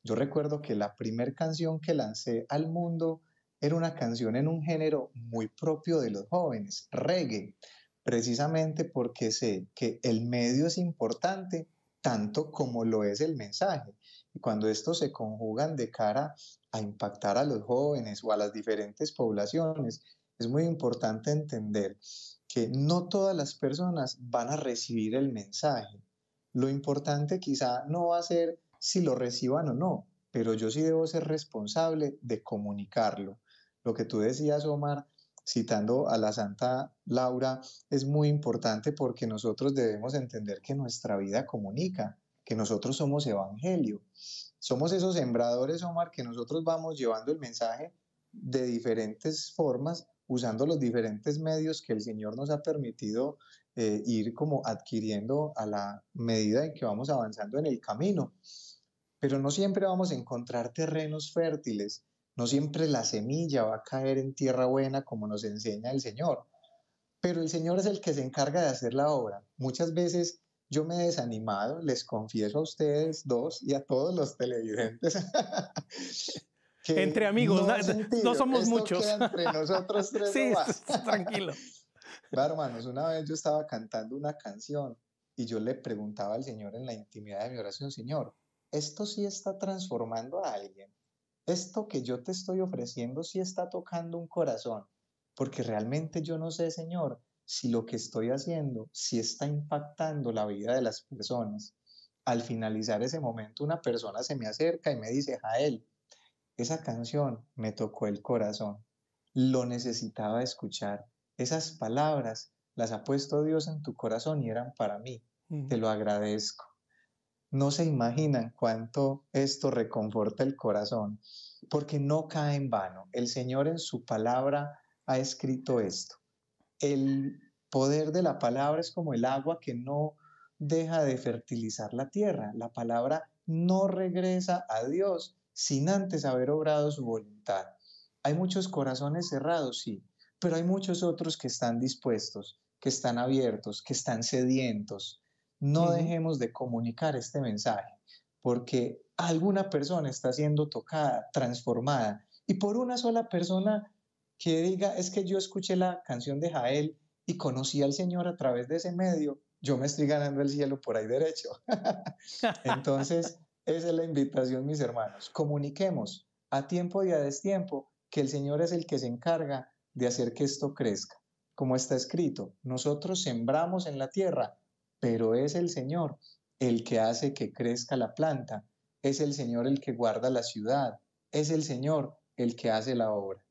[SPEAKER 3] Yo recuerdo que la primera canción que lancé al mundo era una canción en un género muy propio de los jóvenes, reggae, precisamente porque sé que el medio es importante tanto como lo es el mensaje. Y cuando estos se conjugan de cara a impactar a los jóvenes o a las diferentes poblaciones, es muy importante entender que no todas las personas van a recibir el mensaje. Lo importante quizá no va a ser si lo reciban o no, pero yo sí debo ser responsable de comunicarlo. Lo que tú decías, Omar, citando a la Santa Laura, es muy importante porque nosotros debemos entender que nuestra vida comunica, que nosotros somos evangelio. Somos esos sembradores, Omar, que nosotros vamos llevando el mensaje de diferentes formas, usando los diferentes medios que el Señor nos ha permitido ir como adquiriendo a la medida en que vamos avanzando en el camino. Pero no siempre vamos a encontrar terrenos fértiles, no siempre la semilla va a caer en tierra buena como nos enseña el Señor, pero el Señor es el que se encarga de hacer la obra. Muchas veces yo me he desanimado, les confieso a ustedes dos y a todos los televidentes
[SPEAKER 1] Entre
[SPEAKER 3] que
[SPEAKER 1] amigos,
[SPEAKER 3] no he
[SPEAKER 1] no
[SPEAKER 3] sentido,
[SPEAKER 1] somos
[SPEAKER 3] esto
[SPEAKER 1] muchos.
[SPEAKER 3] queda entre nosotros tres
[SPEAKER 1] Sí,
[SPEAKER 3] nomás.
[SPEAKER 1] tranquilo.
[SPEAKER 3] Va, hermanos, una vez yo estaba cantando una canción y yo le preguntaba al Señor en la intimidad de mi oración, Señor, ¿esto sí está transformando a alguien? ¿Esto que yo te estoy ofreciendo sí está tocando un corazón? Porque realmente yo no sé, Señor, si lo que estoy haciendo sí está impactando la vida de las personas. Al finalizar ese momento, una persona se me acerca y me dice, Jael, esa canción me tocó el corazón. Lo necesitaba escuchar. Esas palabras las ha puesto Dios en tu corazón y eran para mí. Te lo agradezco. No se imaginan cuánto esto reconforta el corazón, porque no cae en vano. El Señor en su palabra ha escrito esto. El poder de la palabra es como el agua que no deja de fertilizar la tierra. La palabra no regresa a Dios sin antes haber obrado su voluntad. Hay muchos corazones cerrados, sí, pero hay muchos otros que están dispuestos, que están abiertos, que están sedientos. No dejemos de comunicar este mensaje, porque alguna persona está siendo tocada, transformada, y por una sola persona que diga, es que yo escuché la canción de Jael y conocí al Señor a través de ese medio, yo me estoy ganando el cielo por ahí derecho. Entonces, esa es la invitación, mis hermanos. Comuniquemos a tiempo y a destiempo que el Señor es el que se encarga de hacer que esto crezca. Como está escrito, nosotros sembramos en la tierra, pero es el Señor el que hace que crezca la planta, es el Señor el que guarda la ciudad, es el Señor el que hace la obra.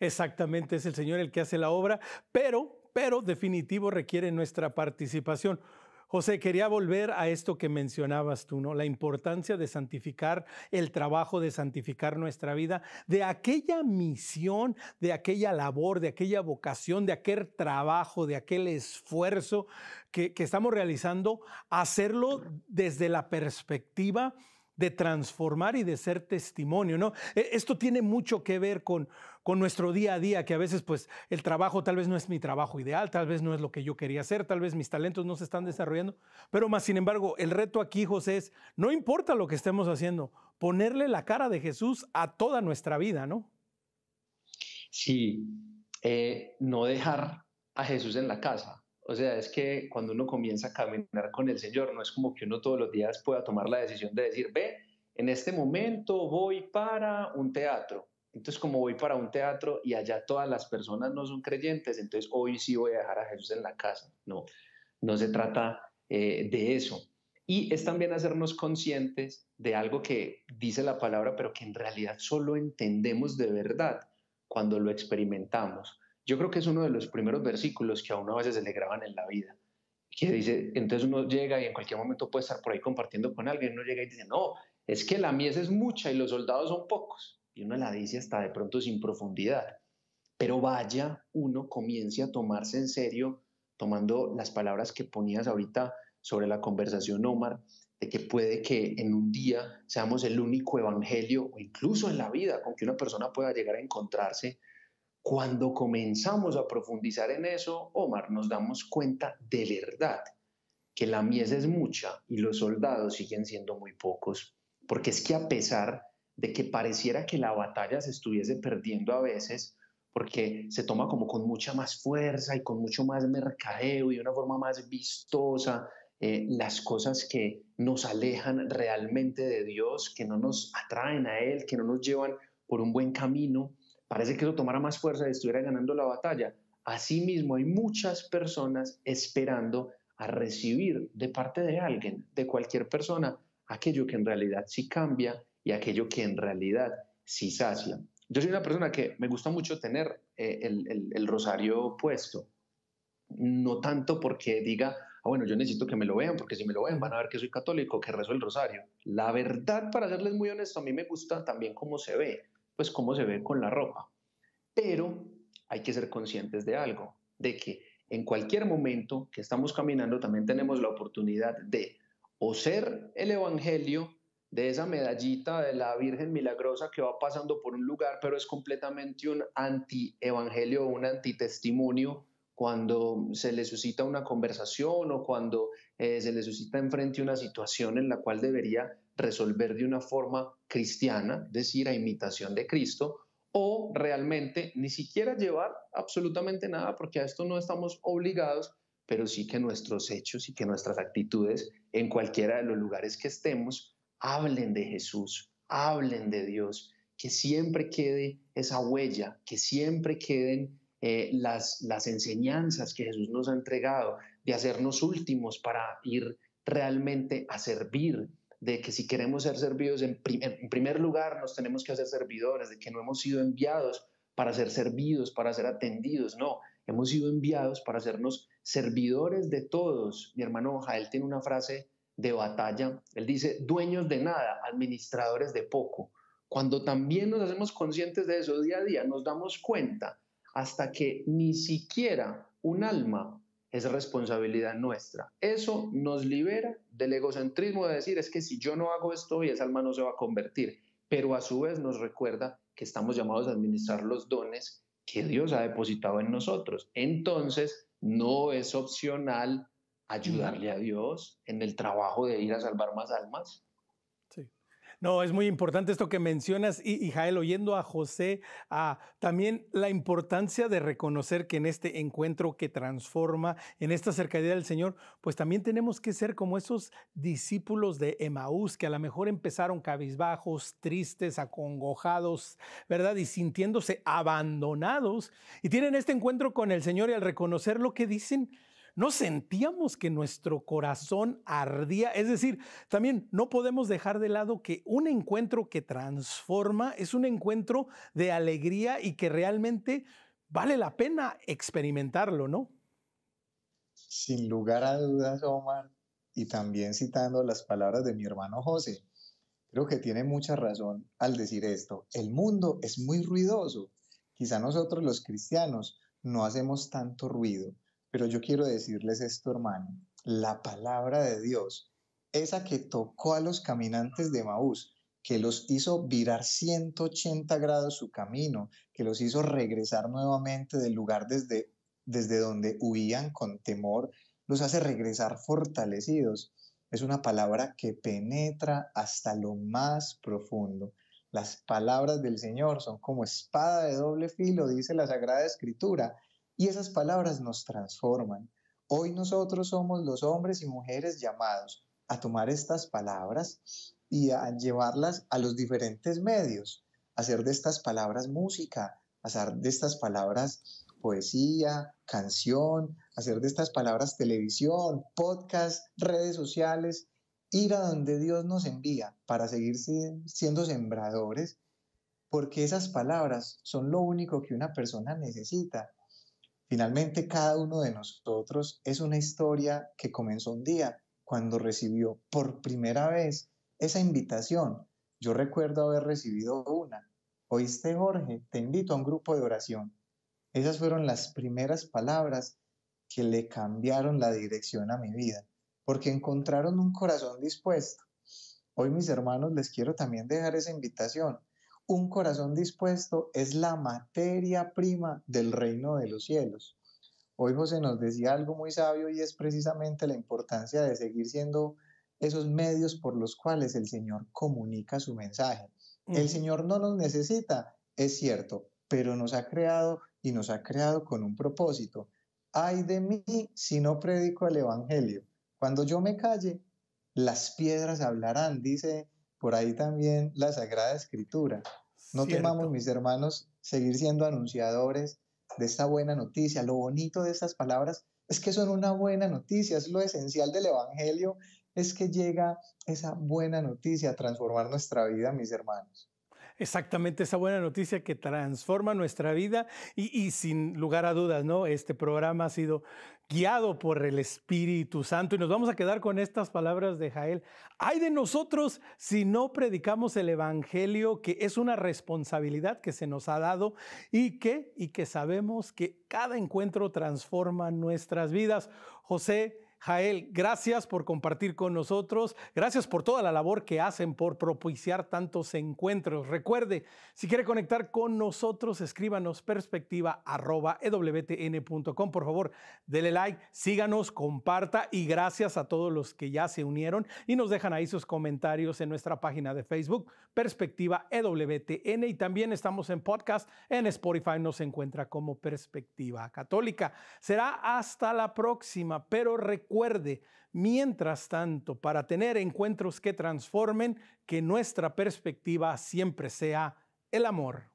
[SPEAKER 1] Exactamente, es el Señor el que hace la obra, pero definitivo requiere nuestra participación. José, quería volver a esto que mencionabas tú, ¿no? La importancia de santificar el trabajo, de santificar nuestra vida, de aquella misión, de aquella labor, de aquella vocación, de aquel trabajo, de aquel esfuerzo que estamos realizando, hacerlo desde la perspectiva de transformar y de ser testimonio, ¿no? Esto tiene mucho que ver con nuestro día a día, que a veces pues el trabajo tal vez no es mi trabajo ideal, tal vez no es lo que yo quería hacer, tal vez mis talentos no se están desarrollando, pero más sin embargo, el reto aquí, José, es, no importa lo que estemos haciendo, ponerle la cara de Jesús a toda nuestra vida, ¿no?
[SPEAKER 2] Sí, no dejar a Jesús en la casa. O sea, es que cuando uno comienza a caminar con el Señor, no es como que uno todos los días pueda tomar la decisión de decir, ve, en este momento voy para un teatro. Entonces, como voy para un teatro y allá todas las personas no son creyentes, entonces hoy sí voy a dejar a Jesús en la casa. No, no se trata de eso. Y es también hacernos conscientes de algo que dice la palabra, pero que en realidad solo entendemos de verdad cuando lo experimentamos. Yo creo que es uno de los primeros versículos que a uno a veces se le graban en la vida, que dice, entonces uno llega y en cualquier momento puede estar por ahí compartiendo con alguien, uno llega y dice, no, es que la mies es mucha y los soldados son pocos. Y uno la dice hasta de pronto sin profundidad. Pero vaya, uno comience a tomarse en serio, tomando las palabras que ponías ahorita sobre la conversación, Omar, de que puede que en un día seamos el único evangelio o incluso en la vida con que una persona pueda llegar a encontrarse. Cuando comenzamos a profundizar en eso, Omar, nos damos cuenta de verdad que la mies es mucha y los soldados siguen siendo muy pocos, porque es que a pesar de que pareciera que la batalla se estuviese perdiendo a veces, porque se toma como con mucha más fuerza y con mucho más mercadeo y de una forma más vistosa, las cosas que nos alejan realmente de Dios, que no nos atraen a Él, que no nos llevan por un buen camino, parece que eso tomara más fuerza y estuviera ganando la batalla. Asimismo, hay muchas personas esperando a recibir de parte de alguien, de cualquier persona, aquello que en realidad sí cambia y aquello que en realidad sí sacia. Yo soy una persona que me gusta mucho tener el rosario puesto, no tanto porque diga, bueno, yo necesito que me lo vean, porque si me lo ven van a ver que soy católico, que rezo el rosario. La verdad, para serles muy honesto, a mí me gusta también cómo se ve, pues cómo se ve con la ropa. Pero hay que ser conscientes de algo, de que en cualquier momento que estamos caminando también tenemos la oportunidad de o ser el evangelio, de esa medallita de la Virgen Milagrosa que va pasando por un lugar, pero es completamente un anti-evangelio, un antitestimonio cuando se le suscita una conversación o cuando se le suscita enfrente una situación en la cual debería resolver de una forma cristiana, es decir, a imitación de Cristo, o realmente ni siquiera llevar absolutamente nada, porque a esto no estamos obligados, pero sí que nuestros hechos y que nuestras actitudes en cualquiera de los lugares que estemos hablen de Jesús, hablen de Dios, que siempre quede esa huella, que siempre queden las enseñanzas que Jesús nos ha entregado, de hacernos últimos para ir realmente a servir, de que si queremos ser servidos en primer lugar nos tenemos que hacer servidores, de que no hemos sido enviados para ser servidos, para ser atendidos, no, hemos sido enviados para hacernos servidores de todos. Mi hermano Jael tiene una frase de batalla, él dice, dueños de nada, administradores de poco. Cuando también nos hacemos conscientes de eso día a día, nos damos cuenta hasta que ni siquiera un alma es responsabilidad nuestra. Eso nos libera del egocentrismo de decir, es que si yo no hago esto hoy, esa alma no se va a convertir, pero a su vez nos recuerda que estamos llamados a administrar los dones que Dios ha depositado en nosotros. Entonces, no es opcional ayudarle a Dios en el trabajo de ir a salvar más almas.
[SPEAKER 1] Sí. No, es muy importante esto que mencionas y Jael, oyendo a José, también la importancia de reconocer que en este encuentro que transforma, en esta cercanía del Señor, pues también tenemos que ser como esos discípulos de Emaús que a lo mejor empezaron cabizbajos, tristes, acongojados, ¿verdad? Y sintiéndose abandonados y tienen este encuentro con el Señor y al reconocer lo que dicen, no sentíamos que nuestro corazón ardía. Es decir, también no podemos dejar de lado que un encuentro que transforma es un encuentro de alegría y que realmente vale la pena experimentarlo, ¿no?
[SPEAKER 3] Sin lugar a dudas, Omar, y también citando las palabras de mi hermano José, creo que tiene mucha razón al decir esto. El mundo es muy ruidoso. Quizá nosotros los cristianos no hacemos tanto ruido, pero yo quiero decirles esto, hermano. La palabra de Dios, esa que tocó a los caminantes de Emaús, que los hizo virar 180 grados su camino, que los hizo regresar nuevamente del lugar desde donde huían con temor, los hace regresar fortalecidos. Es una palabra que penetra hasta lo más profundo. Las palabras del Señor son como espada de doble filo, dice la Sagrada Escritura, y esas palabras nos transforman. Hoy nosotros somos los hombres y mujeres llamados a tomar estas palabras y a llevarlas a los diferentes medios, a hacer de estas palabras música, a hacer de estas palabras poesía, canción, hacer de estas palabras televisión, podcast, redes sociales, ir a donde Dios nos envía para seguir siendo sembradores, porque esas palabras son lo único que una persona necesita. Finalmente, cada uno de nosotros es una historia que comenzó un día cuando recibió por primera vez esa invitación. Yo recuerdo haber recibido una. ¿Oíste, Jorge? Te invito a un grupo de oración. Esas fueron las primeras palabras que le cambiaron la dirección a mi vida, porque encontraron un corazón dispuesto. Hoy, mis hermanos, les quiero también dejar esa invitación. Un corazón dispuesto es la materia prima del reino de los cielos. Hoy José nos decía algo muy sabio y es precisamente la importancia de seguir siendo esos medios por los cuales el Señor comunica su mensaje. El Señor no nos necesita, es cierto, pero nos ha creado y nos ha creado con un propósito. Ay de mí si no predico el Evangelio. Cuando yo me calle, las piedras hablarán, dice por ahí también la Sagrada Escritura. No temamos, mis hermanos, seguir siendo anunciadores de esta buena noticia. Lo bonito de estas palabras es que son una buena noticia, es lo esencial del Evangelio es que llega esa buena noticia a transformar nuestra vida, mis hermanos.
[SPEAKER 1] Exactamente, esa buena noticia que transforma nuestra vida y sin lugar a dudas, ¿no? Este programa ha sido guiado por el Espíritu Santo y nos vamos a quedar con estas palabras de Jael. Ay de nosotros si no predicamos el Evangelio, que es una responsabilidad que se nos ha dado y que sabemos que cada encuentro transforma nuestras vidas. José, Jael, gracias por compartir con nosotros. Gracias por toda la labor que hacen por propiciar tantos encuentros. Recuerde, si quiere conectar con nosotros, escríbanos perspectiva@ewtn.com. Por favor, dele like, síganos, comparta y gracias a todos los que ya se unieron y nos dejan ahí sus comentarios en nuestra página de Facebook, Perspectiva EWTN, y también estamos en podcast. En Spotify nos encuentra como Perspectiva Católica. Será hasta la próxima, pero recuerde, mientras tanto, para tener encuentros que transformen, que nuestra perspectiva siempre sea el amor.